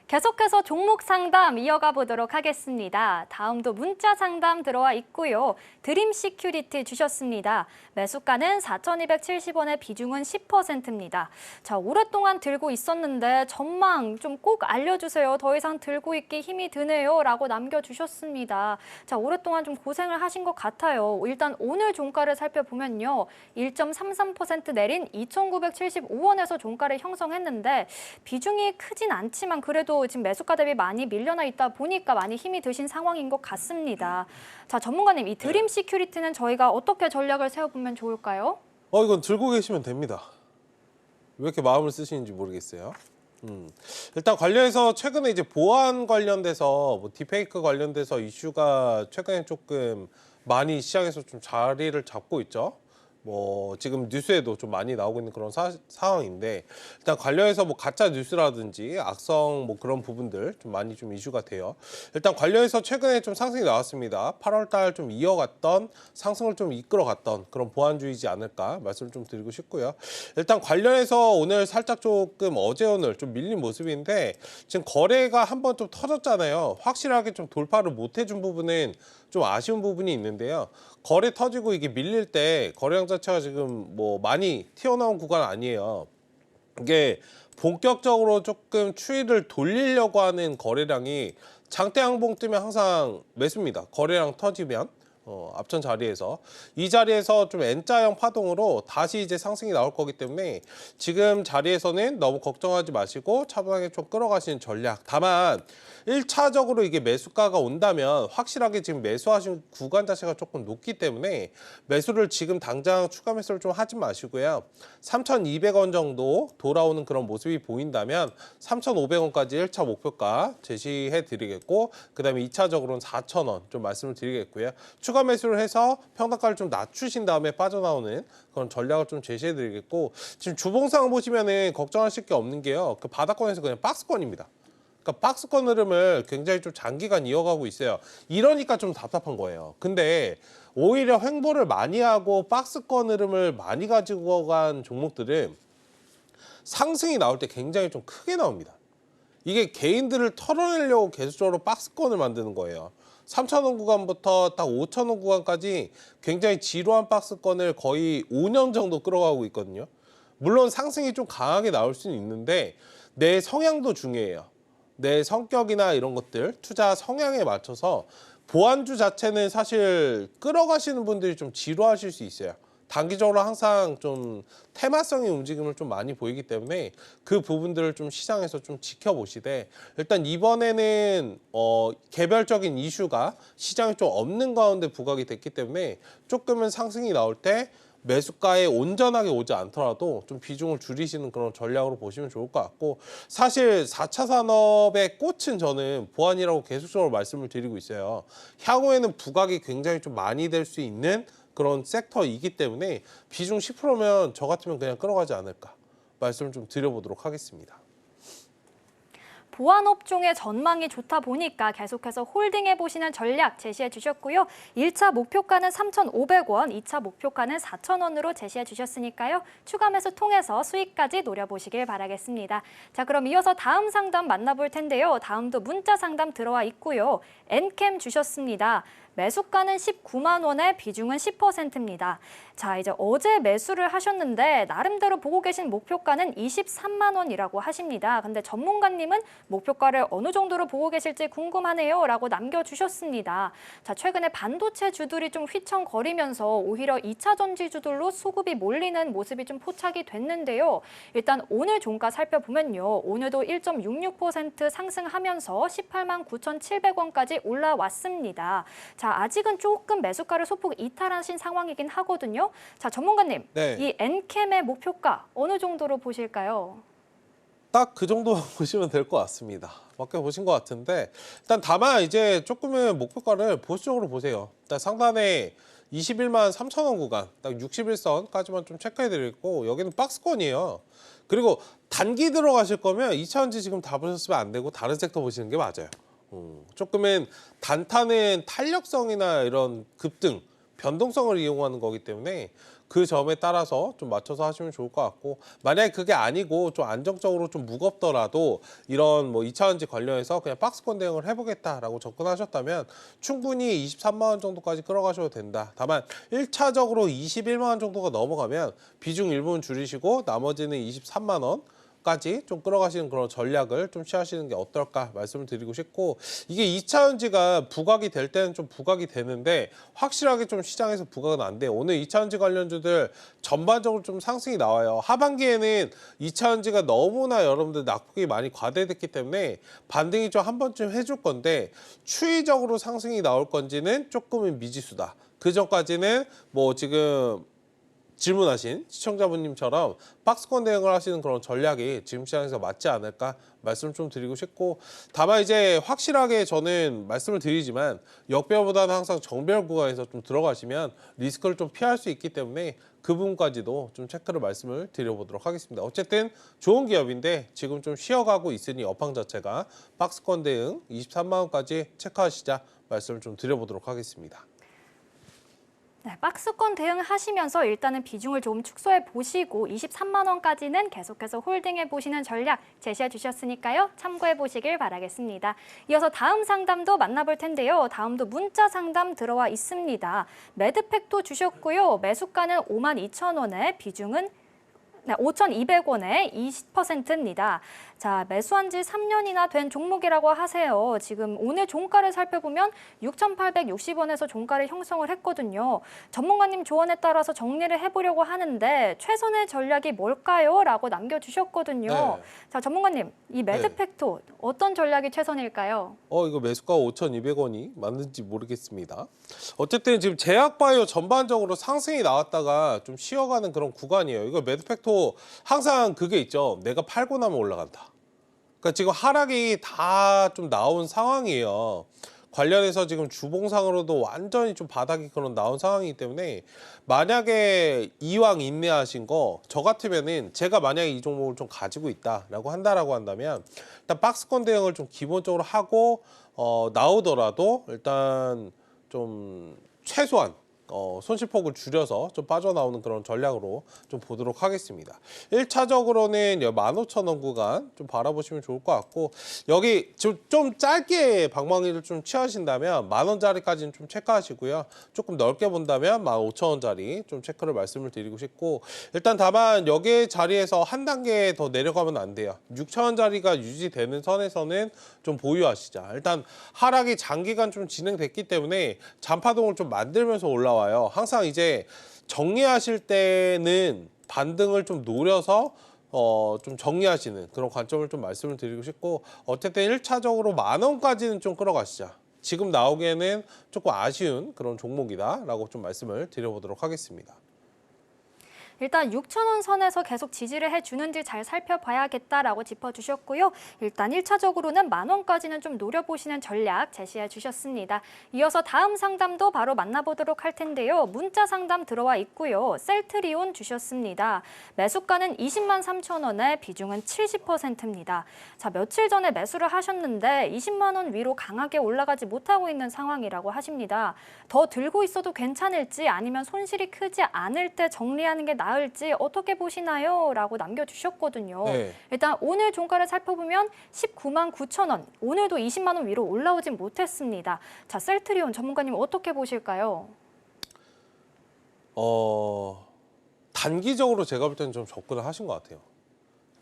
계속해서 종목 상담 이어가 보도록 하겠습니다. 다음도 문자 상담 들어와 있고요. 드림 시큐리티 주셨습니다. 매수가는 4,270원에 비중은 10%입니다. 자, 오랫동안 들고 있었는데 전망 좀 꼭 알려주세요. 더 이상 들고 있기 힘이 드네요. 라고 남겨주셨습니다. 자, 오랫동안 좀 고생을 하신 것 같아요. 일단 오늘 종가를 살펴보면요. 1.33% 내린 2,975원에서 종가를 형성했는데 비중이 크진 않지만 그래도 지금 매수가 대비 많이 밀려나 있다 보니까 많이 힘이 드신 상황인 것 같습니다. 자, 전문가님, 이 드림 시큐리티는 저희가 어떻게 전략을 세워보면 좋을까요? 이건 들고 계시면 됩니다. 왜 이렇게 마음을 쓰시는지 모르겠어요. 일단 관련해서 최근에 이제 보안 관련돼서 뭐 딥페이크 관련돼서 이슈가 최근에 조금 많이 시장에서 좀 자리를 잡고 있죠. 뭐 지금 뉴스에도 좀 많이 나오고 있는 그런 상황인데 일단 관련해서 뭐 가짜 뉴스라든지 악성 뭐 그런 부분들 좀 많이 좀 이슈가 돼요. 일단 관련해서 최근에 좀 상승이 나왔습니다. 8월 달 좀 이어갔던 상승을 좀 이끌어갔던 그런 보완주의지 않을까 말씀을 좀 드리고 싶고요. 일단 관련해서 오늘 살짝 조금 어제 오늘 좀 밀린 모습인데 지금 거래가 한번 좀 터졌잖아요. 확실하게 좀 돌파를 못 해준 부분은 좀 아쉬운 부분이 있는데요. 거래 터지고 이게 밀릴 때 거래량 자체가 지금 뭐 많이 튀어나온 구간 아니에요. 이게 본격적으로 조금 추이를 돌리려고 하는 거래량이 장대 항봉 뜨면 항상 매수입니다. 거래량 터지면 앞전 자리에서 이 자리에서 좀 N자형 파동으로 다시 이제 상승이 나올 거기 때문에 지금 자리에서는 너무 걱정하지 마시고 차분하게 좀 끌어가시는 전략. 다만 1차적으로 이게 매수가가 온다면 확실하게 지금 매수하신 구간 자체가 조금 높기 때문에 매수를 지금 당장 추가 매수를 좀 하지 마시고요. 3,200원 정도 돌아오는 그런 모습이 보인다면 3,500원까지 1차 목표가 제시해 드리겠고 그다음에 2차적으로는 4,000원 좀 말씀을 드리겠고요. 추가 매수를 해서 평단가를 좀 낮추신 다음에 빠져나오는 그런 전략을 좀 제시해 드리겠고 지금 주봉상 보시면은 걱정하실 게 없는 게요. 그 바닥권에서 그냥 박스권입니다. 그러니까 박스권 흐름을 굉장히 좀 장기간 이어가고 있어요. 이러니까 좀 답답한 거예요. 근데 오히려 횡보를 많이 하고 박스권 흐름을 많이 가지고 간 종목들은 상승이 나올 때 굉장히 좀 크게 나옵니다. 이게 개인들을 털어내려고 계속적으로 박스권을 만드는 거예요. 3,000원 구간부터 딱 5,000원 구간까지 굉장히 지루한 박스권을 거의 5년 정도 끌어가고 있거든요. 물론 상승이 좀 강하게 나올 수는 있는데 내 성향도 중요해요. 내 성격이나 이런 것들, 투자 성향에 맞춰서 보안주 자체는 사실 끌어가시는 분들이 좀 지루하실 수 있어요. 단기적으로 항상 좀 테마성의 움직임을 좀 많이 보이기 때문에 그 부분들을 좀 시장에서 좀 지켜보시되 일단 이번에는 개별적인 이슈가 시장에 좀 없는 가운데 부각이 됐기 때문에 조금은 상승이 나올 때 매수가에 온전하게 오지 않더라도 좀 비중을 줄이시는 그런 전략으로 보시면 좋을 것 같고 사실 4차 산업의 꽃은 저는 보안이라고 계속적으로 말씀을 드리고 있어요. 향후에는 부각이 굉장히 좀 많이 될 수 있는 그런 섹터이기 때문에 비중 10%면 저 같으면 그냥 끌어가지 않을까 말씀을 좀 드려보도록 하겠습니다. 보안 업종의 전망이 좋다 보니까 계속해서 홀딩해 보시는 전략 제시해 주셨고요. 1차 목표가는 3,500원, 2차 목표가는 4,000원으로 제시해 주셨으니까요. 추가 매수 통해서 수익까지 노려보시길 바라겠습니다. 자, 그럼 이어서 다음 상담 만나볼 텐데요. 다음도 문자 상담 들어와 있고요. 엔캠 주셨습니다. 매수가는 19만 원에 비중은 10%입니다. 자, 이제 어제 매수를 하셨는데 나름대로 보고 계신 목표가는 23만 원이라고 하십니다. 근데 전문가님은 목표가를 어느 정도로 보고 계실지 궁금하네요 라고 남겨주셨습니다. 자, 최근에 반도체 주들이 좀 휘청거리면서 오히려 2차 전지주들로 수급이 몰리는 모습이 좀 포착이 됐는데요. 일단 오늘 종가 살펴보면요. 오늘도 1.66% 상승하면서 18만 9,700원까지 올라왔습니다. 자, 아직은 조금 매수가를 소폭 이탈하신 상황이긴 하거든요. 자, 전문가님, 네. 이 엔캠의 목표가 어느 정도로 보실까요? 딱 그 정도 보시면 될 것 같습니다. 맞게 보신 것 같은데 일단 다만 이제 조금은 목표가를 보수적으로 보세요. 일단 상단에 21만 3,000원 구간, 딱 61선까지만 좀 체크해드리고 여기는 박스권이에요. 그리고 단기 들어가실 거면 2차전지 지금 다 보셨으면 안 되고 다른 섹터 보시는 게 맞아요. 조금은 단타는 탄력성이나 이런 급등, 변동성을 이용하는 거기 때문에 그 점에 따라서 좀 맞춰서 하시면 좋을 것 같고, 만약에 그게 아니고 좀 안정적으로 좀 무겁더라도 이런 뭐 2차전지 관련해서 그냥 박스권 대응을 해보겠다라고 접근하셨다면 충분히 23만 원 정도까지 끌어가셔도 된다. 다만 1차적으로 21만 원 정도가 넘어가면 비중 일부분 줄이시고 나머지는 23만 원 까지 좀 끌어가시는 그런 전략을 좀 취하시는 게 어떨까 말씀을 드리고 싶고, 이게 2차전지가 부각이 될 때는 좀 부각이 되는데 확실하게 좀 시장에서 부각은 안 돼요. 오늘 2차전지 관련주들 전반적으로 좀 상승이 나와요. 하반기에는 2차전지가 너무나 여러분들 낙폭이 많이 과대됐기 때문에 반등이 좀 한 번쯤 해줄 건데, 추이적으로 상승이 나올 건지는 조금은 미지수다. 그 전까지는 뭐 지금 질문하신 시청자분님처럼 박스권 대응을 하시는 그런 전략이 지금 시장에서 맞지 않을까 말씀을 좀 드리고 싶고, 다만 이제 확실하게 저는 말씀을 드리지만 역배열보다는 항상 정배열 구간에서 좀 들어가시면 리스크를 좀 피할 수 있기 때문에 그 부분까지도 좀 체크를 말씀을 드려보도록 하겠습니다. 어쨌든 좋은 기업인데 지금 좀 쉬어가고 있으니 업황 자체가 박스권 대응 23만 원까지 체크하시자 말씀을 좀 드려보도록 하겠습니다. 네, 박스권 대응하시면서 일단은 비중을 좀 축소해 보시고 23만 원까지는 계속해서 홀딩해 보시는 전략 제시해 주셨으니까요. 참고해 보시길 바라겠습니다. 이어서 다음 상담도 만나볼 텐데요. 다음도 문자 상담 들어와 있습니다. 매드팩도 주셨고요. 매수가는 52,000원에 비중은 5,200원에 20%입니다. 자, 매수한 지 3년이나 된 종목이라고 하세요. 지금 오늘 종가를 살펴보면 6,860원에서 종가를 형성을 했거든요. 전문가님 조언에 따라서 정리를 해보려고 하는데 최선의 전략이 뭘까요? 라고 남겨주셨거든요. 네. 자, 전문가님, 이 매드팩토 어떤 전략이 최선일까요? 이거 매수가 5,200원이 맞는지 모르겠습니다. 어쨌든 지금 제약바이오 전반적으로 상승이 나왔다가 좀 쉬어가는 그런 구간이에요. 이거 매드팩토 항상 그게 있죠. 내가 팔고 나면 올라간다. 그러니까 지금 하락이 다 좀 나온 상황이에요. 관련해서 지금 주봉상으로도 완전히 좀 바닥이 그런 나온 상황이기 때문에 만약에 이왕 인내하신 거, 저 같으면은 제가 만약에 이 종목을 좀 가지고 있다라고 한다면 일단 박스권 대응을 좀 기본적으로 하고 나오더라도 일단 좀 최소한 손실폭을 줄여서 좀 빠져나오는 그런 전략으로 좀 보도록 하겠습니다. 1차적으로는 15,000원 구간 좀 바라보시면 좋을 것 같고, 여기 좀 짧게 방망이를 좀 취하신다면 10,000원짜리까지는 좀 체크하시고요. 조금 넓게 본다면 15,000원짜리 좀 체크를 말씀을 드리고 싶고, 일단 다만 여기 자리에서 한 단계 더 내려가면 안 돼요. 6,000원짜리가 유지되는 선에서는 좀 보유하시자. 일단 하락이 장기간 좀 진행됐기 때문에 잔파동을 좀 만들면서 올라와요. 항상 이제 정리하실 때는 반등을 좀 노려서 좀 정리하시는 그런 관점을 좀 말씀을 드리고 싶고, 어쨌든 1차적으로 10,000원까지는 좀 끌어가시자. 지금 나오기에는 조금 아쉬운 그런 종목이다라고 좀 말씀을 드려보도록 하겠습니다. 일단 6,000원 선에서 계속 지지를 해주는지 잘 살펴봐야겠다라고 짚어주셨고요. 일단 1차적으로는 10,000원까지는 좀 노려보시는 전략 제시해 주셨습니다. 이어서 다음 상담도 바로 만나보도록 할 텐데요. 문자 상담 들어와 있고요. 셀트리온 주셨습니다. 매수가는 203,000원에 비중은 70%입니다. 자, 며칠 전에 매수를 하셨는데 20만 원 위로 강하게 올라가지 못하고 있는 상황이라고 하십니다. 더 들고 있어도 괜찮을지 아니면 손실이 크지 않을 때 정리하는 게 나을지 어떻게 보시나요? 라고 남겨주셨거든요. 네. 일단 오늘 종가를 살펴보면 19만 9천 원, 오늘도 20만 원 위로 올라오진 못했습니다. 자, 셀트리온 전문가님 어떻게 보실까요? 단기적으로 제가 볼 때는 좀 접근을 하신 것 같아요.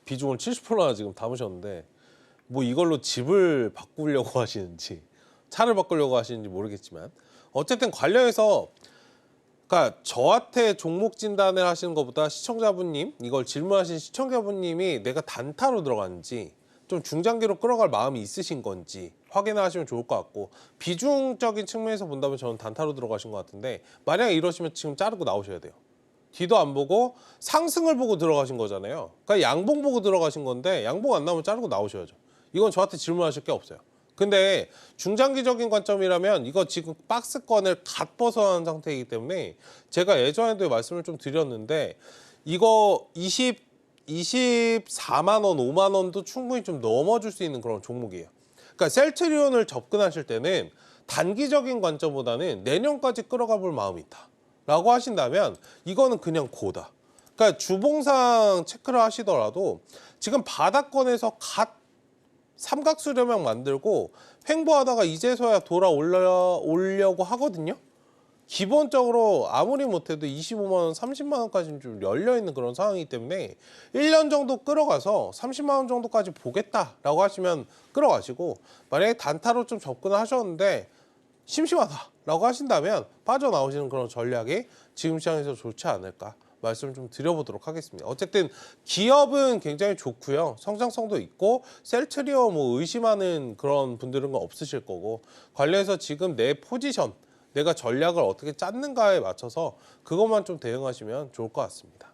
비중을 70%나 지금 담으셨는데 뭐 이걸로 집을 바꾸려고 하시는지 차를 바꾸려고 하시는지 모르겠지만, 어쨌든 관련해서 그러니까 저한테 종목 진단을 하시는 것보다 시청자분님, 이걸 질문하신 시청자분님이 내가 단타로 들어갔는지 좀 중장기로 끌어갈 마음이 있으신 건지 확인하시면 좋을 것 같고, 비중적인 측면에서 본다면 저는 단타로 들어가신 것 같은데, 만약에 이러시면 지금 자르고 나오셔야 돼요. 뒤도 안 보고 상승을 보고 들어가신 거잖아요. 그러니까 양봉 보고 들어가신 건데 양봉 안 나오면 자르고 나오셔야죠. 이건 저한테 질문하실 게 없어요. 근데 중장기적인 관점이라면 이거 지금 박스권을 갓 벗어난 상태이기 때문에 제가 예전에도 말씀을 좀 드렸는데, 이거 24만 원, 5만 원도 충분히 좀 넘어줄 수 있는 그런 종목이에요. 그러니까 셀트리온을 접근하실 때는 단기적인 관점보다는 내년까지 끌어가 볼 마음이 있다. 라고 하신다면 이거는 그냥 고다. 그러니까 주봉상 체크를 하시더라도 지금 바닥권에서 갓 삼각수렴형 만들고 횡보하다가 이제서야 돌아오려고 하거든요. 기본적으로 아무리 못해도 25만 원, 30만 원까지는 좀 열려있는 그런 상황이기 때문에 1년 정도 끌어가서 30만 원 정도까지 보겠다라고 하시면 끌어가시고, 만약에 단타로 좀 접근을 하셨는데 심심하다라고 하신다면 빠져나오시는 그런 전략이 지금 시장에서 좋지 않을까 말씀 좀 드려보도록 하겠습니다. 어쨌든 기업은 굉장히 좋고요. 성장성도 있고 셀트리온 뭐 의심하는 그런 분들은 없으실 거고, 관련해서 지금 내 포지션, 내가 전략을 어떻게 짰는가에 맞춰서 그것만 좀 대응하시면 좋을 것 같습니다.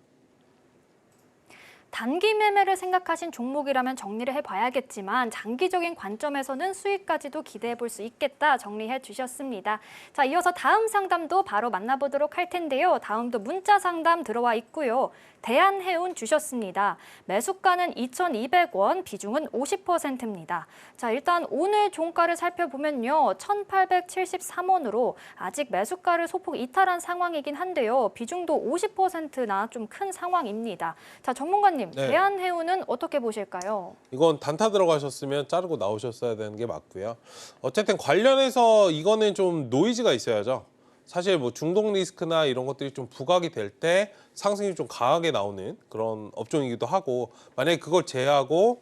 단기 매매를 생각하신 종목이라면 정리를 해봐야겠지만 장기적인 관점에서는 수익까지도 기대해 볼 수 있겠다 정리해 주셨습니다. 자, 이어서 다음 상담도 바로 만나보도록 할 텐데요. 다음도 문자 상담 들어와 있고요. 대한해운 주셨습니다. 매수가는 2,200원, 비중은 50%입니다. 자, 일단 오늘 종가를 살펴보면요. 1,873원으로 아직 매수가를 소폭 이탈한 상황이긴 한데요. 비중도 50%나 좀 큰 상황입니다. 자, 전문가님, 네. 대한해운은 어떻게 보실까요? 이건 단타 들어가셨으면 자르고 나오셨어야 되는 게 맞고요. 어쨌든 관련해서 이거는 좀 노이즈가 있어야죠. 사실 뭐 중동 리스크나 이런 것들이 좀 부각이 될 때 상승이 좀 강하게 나오는 그런 업종이기도 하고, 만약에 그걸 제외하고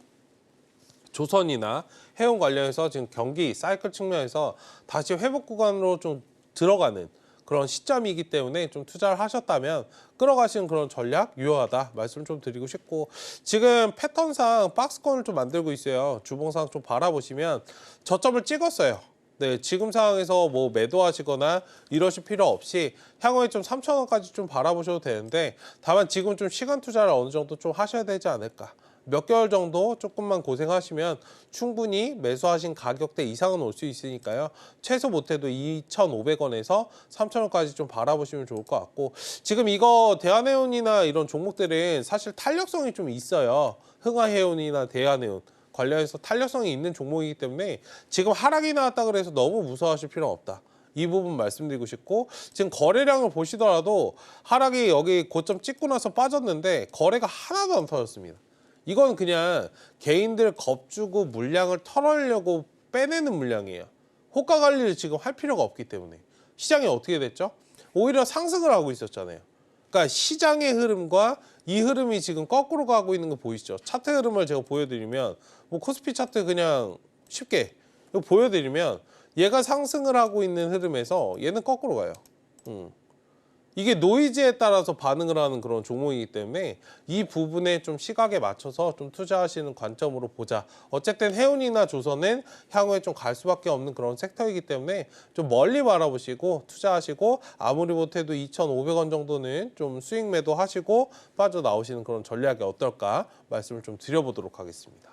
조선이나 해운 관련해서 지금 경기 사이클 측면에서 다시 회복 구간으로 좀 들어가는 그런 시점이기 때문에 좀 투자를 하셨다면 끌어가시는 그런 전략 유효하다 말씀 좀 드리고 싶고, 지금 패턴상 박스권을 좀 만들고 있어요. 주봉상 좀 바라보시면 저점을 찍었어요. 네, 지금 상황에서 뭐 매도하시거나 이러실 필요 없이 향후에 좀 3,000원까지 좀 바라보셔도 되는데, 다만 지금 좀 시간 투자를 어느 정도 좀 하셔야 되지 않을까. 몇 개월 정도 조금만 고생하시면 충분히 매수하신 가격대 이상은 올 수 있으니까요. 최소 못해도 2,500원에서 3,000원까지 좀 바라보시면 좋을 것 같고, 지금 이거 대한해운이나 이런 종목들은 사실 탄력성이 좀 있어요. 흥하해운이나 대한해운 관련해서 탄력성이 있는 종목이기 때문에 지금 하락이 나왔다 그래서 너무 무서워하실 필요는 없다. 이 부분 말씀드리고 싶고, 지금 거래량을 보시더라도 하락이 여기 고점 찍고 나서 빠졌는데 거래가 하나도 안 터졌습니다. 이건 그냥 개인들 겁주고 물량을 털으려고 빼내는 물량이에요. 호가 관리를 지금 할 필요가 없기 때문에. 시장이 어떻게 됐죠? 오히려 상승을 하고 있었잖아요. 그러니까 시장의 흐름과 이 흐름이 지금 거꾸로 가고 있는 거 보이시죠? 차트 흐름을 제가 보여드리면, 뭐 코스피 차트 그냥 쉽게 이거 보여드리면, 얘가 상승을 하고 있는 흐름에서 얘는 거꾸로 가요. 이게 노이즈에 따라서 반응을 하는 그런 종목이기 때문에 이 부분에 좀 시각에 맞춰서 좀 투자하시는 관점으로 보자. 어쨌든 해운이나 조선은 향후에 좀 갈 수밖에 없는 그런 섹터이기 때문에 좀 멀리 바라보시고 투자하시고, 아무리 못해도 2,500원 정도는 좀 수익 매도하시고 빠져나오시는 그런 전략이 어떨까 말씀을 좀 드려보도록 하겠습니다.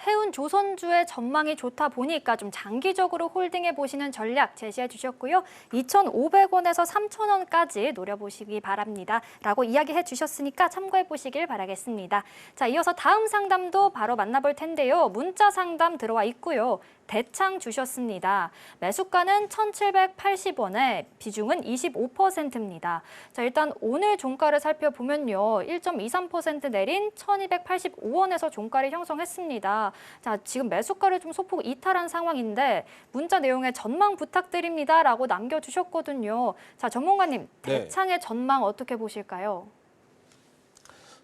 해운 조선주의 전망이 좋다 보니까 좀 장기적으로 홀딩해 보시는 전략 제시해 주셨고요. 2,500원에서 3,000원까지 노려보시기 바랍니다. 라고 이야기해 주셨으니까 참고해 보시길 바라겠습니다. 자, 이어서 다음 상담도 바로 만나볼 텐데요. 문자 상담 들어와 있고요. 대창 주셨습니다. 매수가는 1,780원에 비중은 25%입니다. 자, 일단 오늘 종가를 살펴보면요. 1.23% 내린 1,285원에서 종가를 형성했습니다. 자, 지금 매수가를 좀 소폭 이탈한 상황인데 문자 내용에 전망 부탁드립니다. 라고 남겨주셨거든요. 자, 전문가님, 대창의 전망 어떻게 보실까요?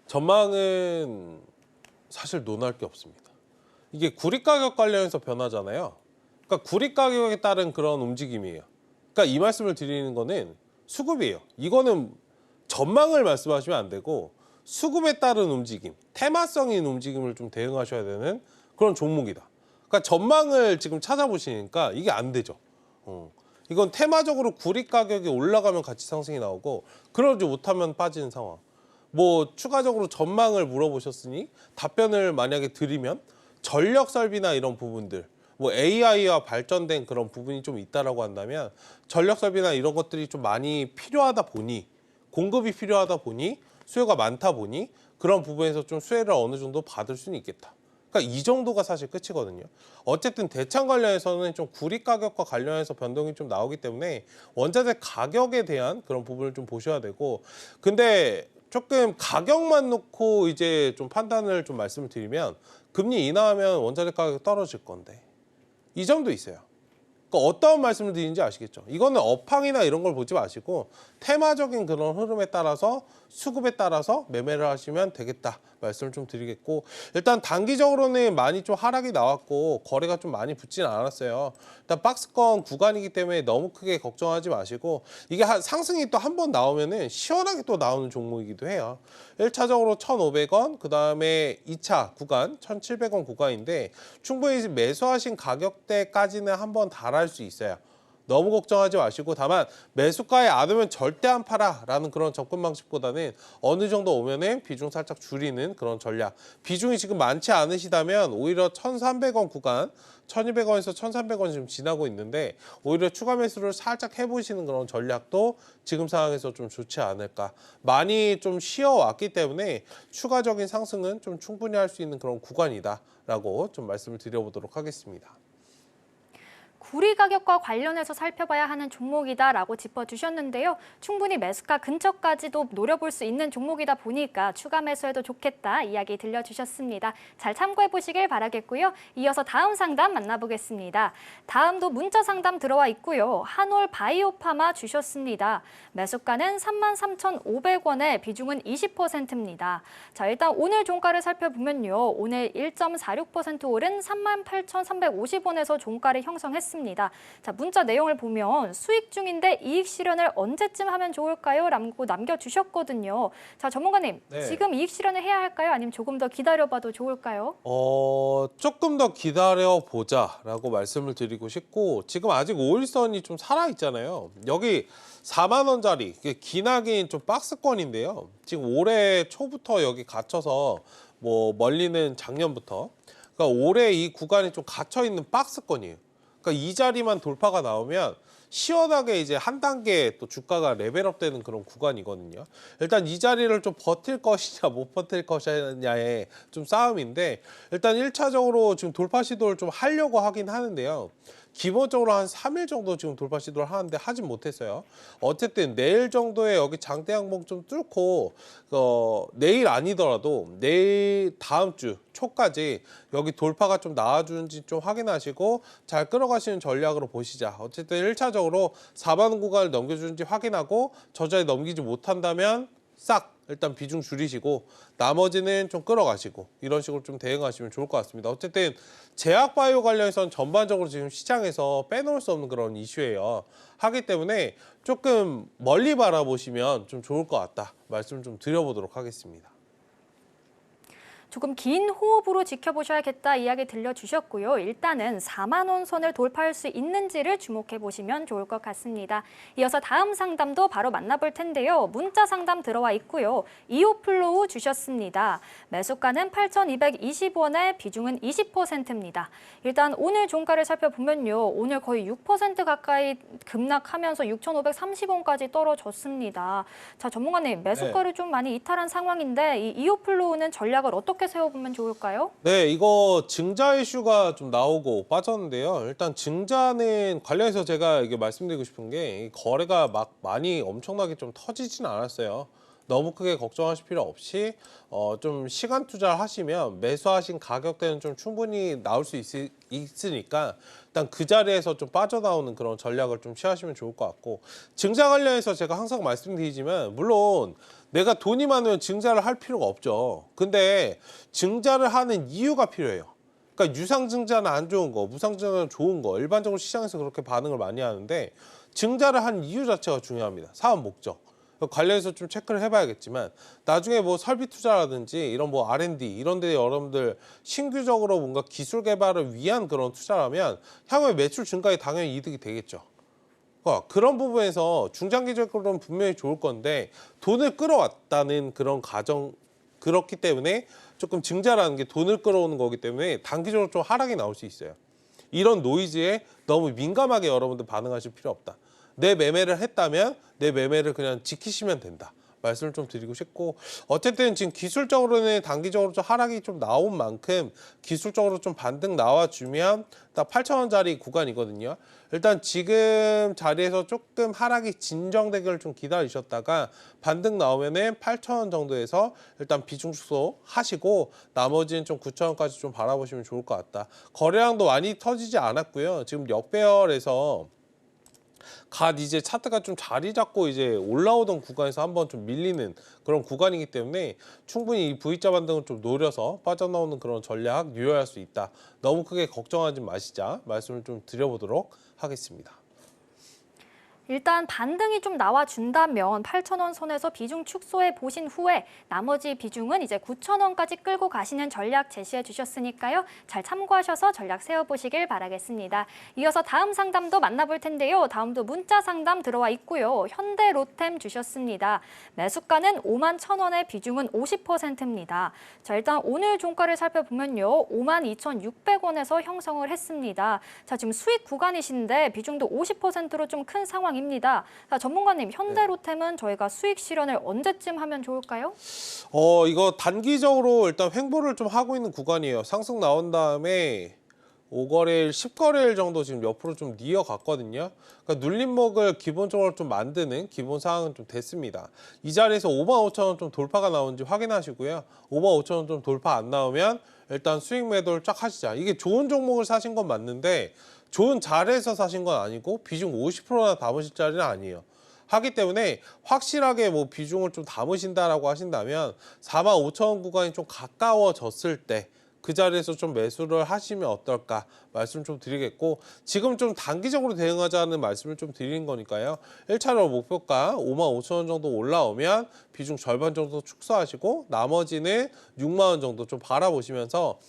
전망은 사실 논할 게 없습니다. 이게 구리 가격 관련해서 변하잖아요. 그러니까 구리 가격에 따른 그런 움직임이에요. 그러니까 이 말씀을 드리는 거는 수급이에요. 이거는 전망을 말씀하시면 안 되고 수급에 따른 움직임, 테마성인 움직임을 좀 대응하셔야 되는 그런 종목이다. 그러니까 전망을 지금 찾아보시니까 이게 안 되죠. 이건 테마적으로 구리 가격이 올라가면 같이 상승이 나오고, 그러지 못하면 빠지는 상황. 뭐 추가적으로 전망을 물어보셨으니 답변을 만약에 드리면, 전력 설비나 이런 부분들, 뭐 AI와 발전된 그런 부분이 좀 있다라고 한다면, 전력 설비나 이런 것들이 좀 많이 필요하다 보니, 공급이 필요하다 보니, 수요가 많다 보니 그런 부분에서 좀 수혜를 어느 정도 받을 수는 있겠다. 그러니까 이 정도가 사실 끝이거든요. 어쨌든 대창 관련해서는 좀 구리 가격과 관련해서 변동이 좀 나오기 때문에 원자재 가격에 대한 그런 부분을 좀 보셔야 되고, 근데 조금 가격만 놓고 이제 좀 판단을 좀 말씀을 드리면 금리 인하하면 원자재 가격이 떨어질 건데 이 점도 있어요. 그러니까 어떤 말씀을 드리는지 아시겠죠? 이거는 업황이나 이런 걸 보지 마시고 테마적인 그런 흐름에 따라서 수급에 따라서 매매를 하시면 되겠다 말씀을 좀 드리겠고, 일단 단기적으로는 많이 좀 하락이 나왔고 거래가 좀 많이 붙지는 않았어요. 일단 박스권 구간이기 때문에 너무 크게 걱정하지 마시고, 이게 상승이 또 한 번 나오면은 시원하게 또 나오는 종목이기도 해요. 1차적으로 1,500원, 그 다음에 2차 구간 1,700원 구간인데 충분히 매수하신 가격대까지는 한번 달할 수 있어요. 너무 걱정하지 마시고, 다만 매수가에 안 오면 절대 안 팔아라는 그런 접근 방식보다는 어느 정도 오면은 비중 살짝 줄이는 그런 전략. 비중이 지금 많지 않으시다면 오히려 1,300원 구간, 1,200원에서 1,300원 지금 지나고 있는데 오히려 추가 매수를 살짝 해보시는 그런 전략도 지금 상황에서 좀 좋지 않을까. 많이 좀 쉬어왔기 때문에 추가적인 상승은 좀 충분히 할 수 있는 그런 구간이다라고 좀 말씀을 드려보도록 하겠습니다. 구리 가격과 관련해서 살펴봐야 하는 종목이다라고 짚어주셨는데요. 충분히 매수가 근처까지도 노려볼 수 있는 종목이다 보니까 추가 매수해도 좋겠다 이야기 들려주셨습니다. 잘 참고해 보시길 바라겠고요. 이어서 다음 상담 만나보겠습니다. 다음도 문자 상담 들어와 있고요. 한올 바이오파마 주셨습니다. 매수가는 33,500원에 비중은 20%입니다. 자, 일단 오늘 종가를 살펴보면요. 오늘 1.46% 오른 38,350원에서 종가를 형성했습니다. 자, 문자 내용을 보면 수익 중인데 이익 실현을 언제쯤 하면 좋을까요? 라고 남겨주셨거든요. 자, 전문가님, 네. 지금 이익 실현을 해야 할까요? 아니면 조금 더 기다려봐도 좋을까요? 조금 더 기다려보자라고 말씀을 드리고 싶고, 지금 아직 5일선이 좀 살아있잖아요. 여기 4만 원짜리 기나긴 좀 박스권인데요. 지금 올해 초부터 여기 갇혀서 뭐 멀리는 작년부터, 그러니까 올해 이 구간이 좀 갇혀있는 박스권이에요. 그러니까 이 자리만 돌파가 나오면 시원하게 이제 한 단계 또 주가가 레벨업되는 그런 구간이거든요. 일단 이 자리를 좀 버틸 것이냐 못 버틸 것이냐의 좀 싸움인데, 일단 1차적으로 지금 돌파 시도를 좀 하려고 하긴 하는데요. 기본적으로 한 3일 정도 지금 돌파 시도를 하는데 하진 못했어요. 어쨌든 내일 정도에 여기 장대 항목 좀 뚫고 내일 아니더라도 내일 다음 주 초까지 여기 돌파가 좀 나와주는지 좀 확인하시고 잘 끌어가시는 전략으로 보시자. 어쨌든 1차적으로 4만 원 구간을 넘겨주는지 확인하고 저 자리 넘기지 못한다면 싹 일단 비중 줄이시고 나머지는 좀 끌어가시고 이런 식으로 좀 대응하시면 좋을 것 같습니다. 어쨌든 제약바이오 관련해서는 전반적으로 지금 시장에서 빼놓을 수 없는 그런 이슈예요. 하기 때문에 조금 멀리 바라보시면 좀 좋을 것 같다 말씀을 좀 드려보도록 하겠습니다. 조금 긴 호흡으로 지켜보셔야겠다 이야기 들려주셨고요. 일단은 4만 원 선을 돌파할 수 있는지를 주목해 보시면 좋을 것 같습니다. 이어서 다음 상담도 바로 만나볼 텐데요. 문자 상담 들어와 있고요. 이오플로우 주셨습니다. 매수가는 8,220원에 비중은 20%입니다. 일단 오늘 종가를 살펴보면요. 오늘 거의 6% 가까이 급락하면서 6,530원까지 떨어졌습니다. 자, 전문가님, 매수가를 좀 많이 이탈한 상황인데 이 이오플로우는 전략을 어떻게 세워보면 좋을까요? 네, 이거 증자 이슈가 좀 나오고 빠졌는데요. 일단 증자는 관련해서 제가 이게 말씀드리고 싶은 게 거래가 막 많이 엄청나게 좀 터지진 않았어요. 너무 크게 걱정하실 필요 없이 좀 시간 투자를 하시면 매수하신 가격대는 좀 충분히 나올 수 있으니까 일단 그 자리에서 좀 빠져나오는 그런 전략을 좀 취하시면 좋을 것 같고, 증자 관련해서 제가 항상 말씀드리지만 물론 내가 돈이 많으면 증자를 할 필요가 없죠. 근데 증자를 하는 이유가 필요해요. 그러니까 유상증자는 안 좋은 거, 무상증자는 좋은 거, 일반적으로 시장에서 그렇게 반응을 많이 하는데 증자를 한 이유 자체가 중요합니다. 사업 목적. 관련해서 좀 체크를 해봐야겠지만 나중에 뭐 설비 투자라든지 이런 뭐 R&D 이런 데 여러분들 신규적으로 뭔가 기술 개발을 위한 그런 투자라면 향후에 매출 증가에 당연히 이득이 되겠죠. 그런 부분에서 중장기적으로는 분명히 좋을 건데 돈을 끌어왔다는 그런 가정, 그렇기 때문에 조금 증자라는 게 돈을 끌어오는 거기 때문에 단기적으로 좀 하락이 나올 수 있어요. 이런 노이즈에 너무 민감하게 여러분들 반응하실 필요 없다. 내 매매를 했다면 내 매매를 그냥 지키시면 된다 말씀을 좀 드리고 싶고, 어쨌든 지금 기술적으로는 단기적으로 좀 하락이 좀 나온 만큼 기술적으로 좀 반등 나와주면 딱 8,000원짜리 구간이거든요. 일단 지금 자리에서 조금 하락이 진정되기를 좀 기다리셨다가 반등 나오면은 8,000원 정도에서 일단 비중 축소 하시고 나머지는 좀 9,000원까지 좀 바라보시면 좋을 것 같다. 거래량도 많이 터지지 않았고요. 지금 역배열에서 갓 이제 차트가 좀 자리 잡고 이제 올라오던 구간에서 한번 좀 밀리는 그런 구간이기 때문에 충분히 이 V자 반등을 좀 노려서 빠져나오는 그런 전략 유효할 수 있다. 너무 크게 걱정하지 마시자 말씀을 좀 드려보도록 하겠습니다. 일단 반등이 좀 나와준다면 8,000원 선에서 비중 축소해 보신 후에 나머지 비중은 이제 9,000원까지 끌고 가시는 전략 제시해 주셨으니까요. 잘 참고하셔서 전략 세워보시길 바라겠습니다. 이어서 다음 상담도 만나볼 텐데요. 다음도 문자 상담 들어와 있고요. 현대로템 주셨습니다. 매수가는 51,000원에 비중은 50%입니다. 자, 일단 오늘 종가를 살펴보면요. 52,600원에서 형성을 했습니다. 자, 지금 수익 구간이신데 비중도 50%로 좀 큰 상황입니다. 자, 전문가님, 현대로템은 저희가 수익 실현을 언제쯤 하면 좋을까요? 이거 단기적으로 일단 횡보를 좀 하고 있는 구간이에요. 상승 나온 다음에 5거래일, 10거래일 정도 지금 옆으로 좀 이어갔거든요. 그러니까 눌림목을 기본적으로 좀 만드는 기본 상황은 좀 됐습니다. 이 자리에서 55,000원 좀 돌파가 나오는지 확인하시고요. 55,000원 좀 돌파 안 나오면 일단 수익 매도를 쫙 하시자. 이게 좋은 종목을 사신 건 맞는데 좋은 자리에서 사신 건 아니고 비중 50%나 담으실 자리는 아니에요. 하기 때문에 확실하게 뭐 비중을 좀 담으신다라고 하신다면 45,000원 구간이 좀 가까워졌을 때 그 자리에서 좀 매수를 하시면 어떨까 말씀 좀 드리겠고, 지금 좀 단기적으로 대응하자는 말씀을 좀 드리는 거니까요. 1차로 목표가 55,000원 정도 올라오면 비중 절반 정도 축소하시고 나머지는 6만 원 정도 좀 바라보시면서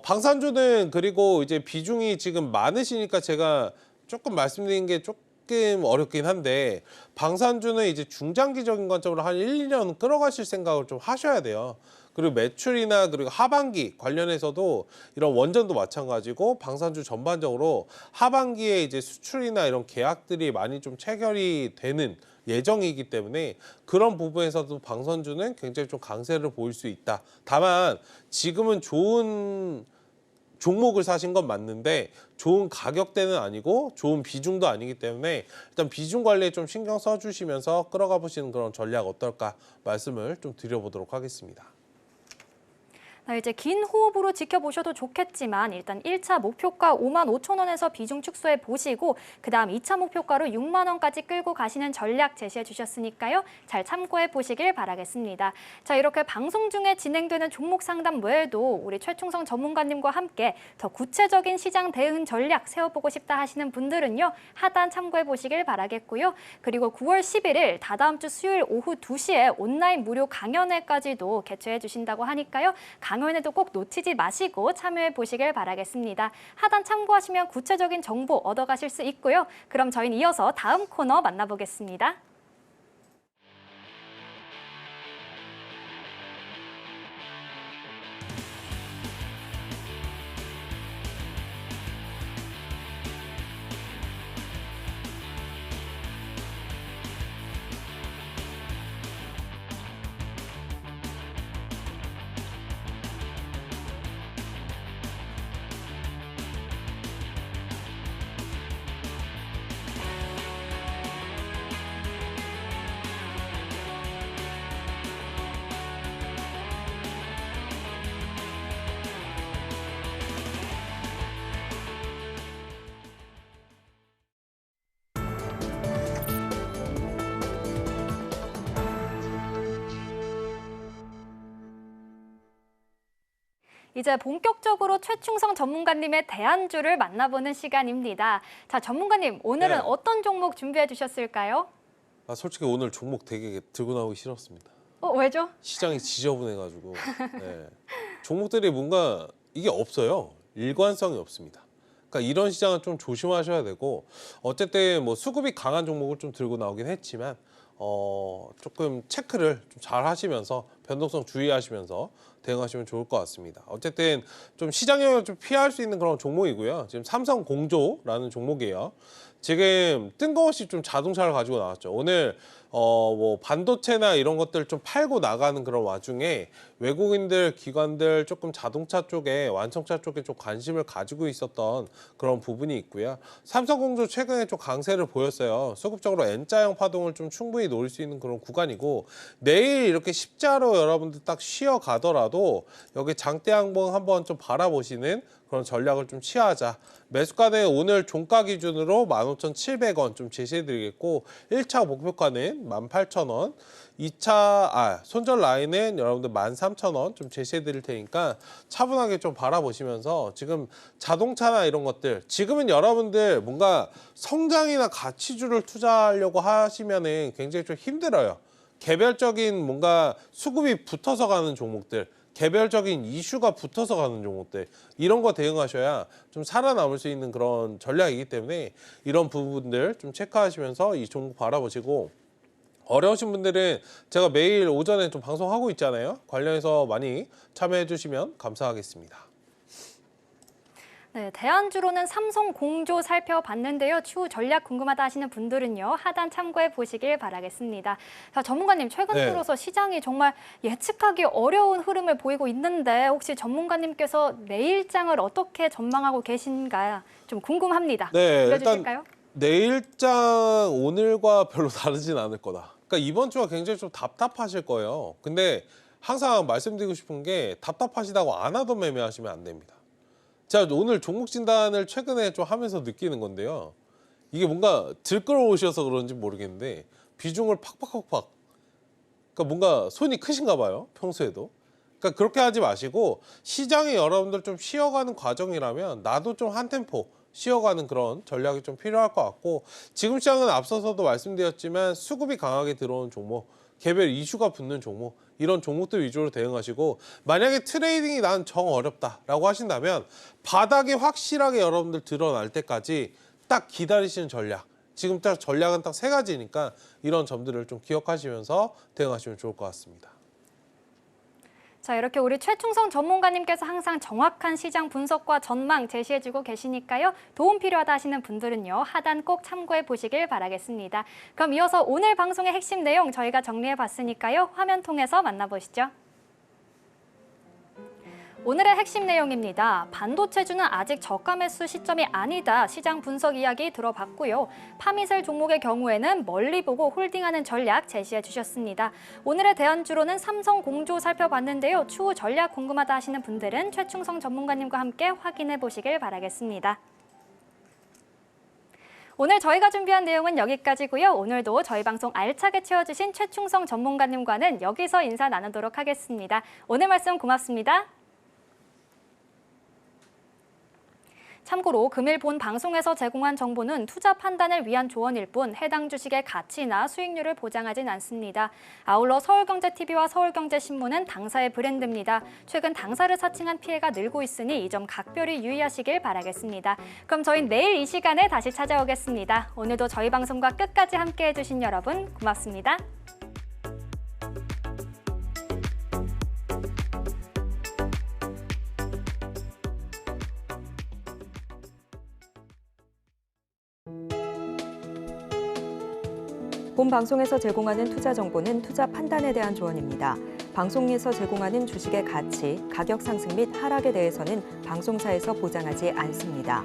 방산주는 그리고 이제 비중이 지금 많으시니까 제가 조금 말씀드린 게 조금 어렵긴 한데, 방산주는 이제 중장기적인 관점으로 한 1, 2년 끌어가실 생각을 좀 하셔야 돼요. 그리고 매출이나 그리고 하반기 관련해서도 이런 원전도 마찬가지고 방산주 전반적으로 하반기에 이제 수출이나 이런 계약들이 많이 좀 체결이 되는 예정이기 때문에 그런 부분에서도 방산주는 굉장히 좀 강세를 보일 수 있다. 다만 지금은 좋은 종목을 사신 건 맞는데 좋은 가격대는 아니고 좋은 비중도 아니기 때문에 일단 비중 관리에 좀 신경 써주시면서 끌어가 보시는 그런 전략 어떨까 말씀을 좀 드려보도록 하겠습니다. 이제 긴 호흡으로 지켜보셔도 좋겠지만 일단 1차 목표가 55,000원에서 비중 축소해 보시고 그다음 2차 목표가로 6만 원까지 끌고 가시는 전략 제시해 주셨으니까요. 잘 참고해 보시길 바라겠습니다. 자, 이렇게 방송 중에 진행되는 종목 상담 외에도 우리 최충성 전문가님과 함께 더 구체적인 시장 대응 전략 세워보고 싶다 하시는 분들은요. 하단 참고해 보시길 바라겠고요. 그리고 9월 11일 다다음 주 수요일 오후 2시에 온라인 무료 강연회까지도 개최해 주신다고 하니까요. 강연에도 꼭 놓치지 마시고 참여해 보시길 바라겠습니다. 하단 참고하시면 구체적인 정보 얻어가실 수 있고요. 그럼 저희는 이어서 다음 코너 만나보겠습니다. 이제 본격적으로 최충성 전문가님의 대안주를 만나보는 시간입니다. 자, 전문가님, 오늘은 네. 어떤 종목 준비해 주셨을까요? 솔직히 오늘 종목 되게 들고 나오기 싫었습니다. 왜죠? 시장이 지저분해가지고 네. 종목들이 뭔가 이게 없어요. 일관성이 없습니다. 그러니까 이런 시장은 좀 조심하셔야 되고, 어쨌든 뭐 수급이 강한 종목을 좀 들고 나오긴 했지만 조금 체크를 좀 잘 하시면서 변동성 주의하시면서 대응하시면 좋을 것 같습니다. 어쨌든 좀 시장 영향을 좀 피할 수 있는 그런 종목이고요. 지금 삼성공조라는 종목이에요. 지금 뜬금없이 좀 자동차를 가지고 나왔죠. 오늘 뭐 반도체나 이런 것들 좀 팔고 나가는 그런 와중에 외국인들, 기관들 조금 자동차 쪽에, 완성차 쪽에 좀 관심을 가지고 있었던 그런 부분이 있고요. 삼성공조 최근에 좀 강세를 보였어요. 소극적으로 N자형 파동을 좀 충분히 노릴 수 있는 그런 구간이고, 내일 이렇게 십자로 여러분들 딱 쉬어가더라도 여기 장대 항봉 한번 좀 바라보시는 그런 전략을 좀 취하자. 매수가는 오늘 종가 기준으로 15,700원 좀 제시해드리겠고, 1차 목표가는 18,000원, 2차 손절 라인은 여러분들 13,000원 좀 제시해드릴 테니까 차분하게 좀 바라보시면서, 지금 자동차나 이런 것들, 지금은 여러분들 뭔가 성장이나 가치주를 투자하려고 하시면은 굉장히 좀 힘들어요. 개별적인 뭔가 수급이 붙어서 가는 종목들, 개별적인 이슈가 붙어서 가는 종목들, 이런 거 대응하셔야 좀 살아남을 수 있는 그런 전략이기 때문에 이런 부분들 좀 체크하시면서 이 종목 바라보시고, 어려우신 분들은 제가 매일 오전에 좀 방송하고 있잖아요. 관련해서 많이 참여해 주시면 감사하겠습니다. 네, 대안주로는 삼성공조 살펴봤는데요. 추후 전략 궁금하다 하시는 분들은요, 하단 참고해 보시길 바라겠습니다. 자, 전문가님, 최근 네. 들어서 시장이 정말 예측하기 어려운 흐름을 보이고 있는데 혹시 전문가님께서 내일장을 어떻게 전망하고 계신가 좀 궁금합니다. 네, 알려주실까요? 내일장 오늘과 별로 다르진 않을 거다. 그러니까 이번 주가 굉장히 좀 답답하실 거예요. 근데 항상 말씀드리고 싶은 게, 답답하시다고 안 하던 매매하시면 안 됩니다. 제가 오늘 종목 진단을 최근에 좀 하면서 느끼는 건데요. 이게 뭔가 들끓어오셔서 그런지 모르겠는데 비중을 팍팍팍팍. 그러니까 뭔가 손이 크신가 봐요. 평소에도. 그러니까 그렇게 하지 마시고, 시장이 여러분들 좀 쉬어가는 과정이라면 나도 좀 한 템포 쉬어가는 그런 전략이 좀 필요할 것 같고, 지금 시장은 앞서서도 말씀드렸지만 수급이 강하게 들어온 종목, 개별 이슈가 붙는 종목, 이런 종목들 위주로 대응하시고, 만약에 트레이딩이 난 정 어렵다라고 하신다면 바닥이 확실하게 여러분들 드러날 때까지 딱 기다리시는 전략. 지금 딱 전략은 딱 3가지니까 이런 점들을 좀 기억하시면서 대응하시면 좋을 것 같습니다. 자, 이렇게 우리 최충성 전문가님께서 항상 정확한 시장 분석과 전망 제시해주고 계시니까요. 도움 필요하다 하시는 분들은요, 하단 꼭 참고해 보시길 바라겠습니다. 그럼 이어서 오늘 방송의 핵심 내용 저희가 정리해 봤으니까요. 화면 통해서 만나보시죠. 오늘의 핵심 내용입니다. 반도체주는 아직 저가 매수 시점이 아니다. 시장 분석 이야기 들어봤고요. 파미셀 종목의 경우에는 멀리 보고 홀딩하는 전략 제시해 주셨습니다. 오늘의 대안주로는 삼성공조 살펴봤는데요. 추후 전략 궁금하다 하시는 분들은 최충성 전문가님과 함께 확인해 보시길 바라겠습니다. 오늘 저희가 준비한 내용은 여기까지고요. 오늘도 저희 방송 알차게 채워주신 최충성 전문가님과는 여기서 인사 나누도록 하겠습니다. 오늘 말씀 고맙습니다. 참고로 금일 본 방송에서 제공한 정보는 투자 판단을 위한 조언일 뿐 해당 주식의 가치나 수익률을 보장하진 않습니다. 아울러 서울경제TV와 서울경제신문은 당사의 브랜드입니다. 최근 당사를 사칭한 피해가 늘고 있으니 이 점 각별히 유의하시길 바라겠습니다. 그럼 저희는 내일 이 시간에 다시 찾아오겠습니다. 오늘도 저희 방송과 끝까지 함께해 주신 여러분 고맙습니다. 본 방송에서 제공하는 투자 정보는 투자 판단에 대한 조언입니다. 방송에서 제공하는 주식의 가치, 가격 상승 및 하락에 대해서는 방송사에서 보장하지 않습니다.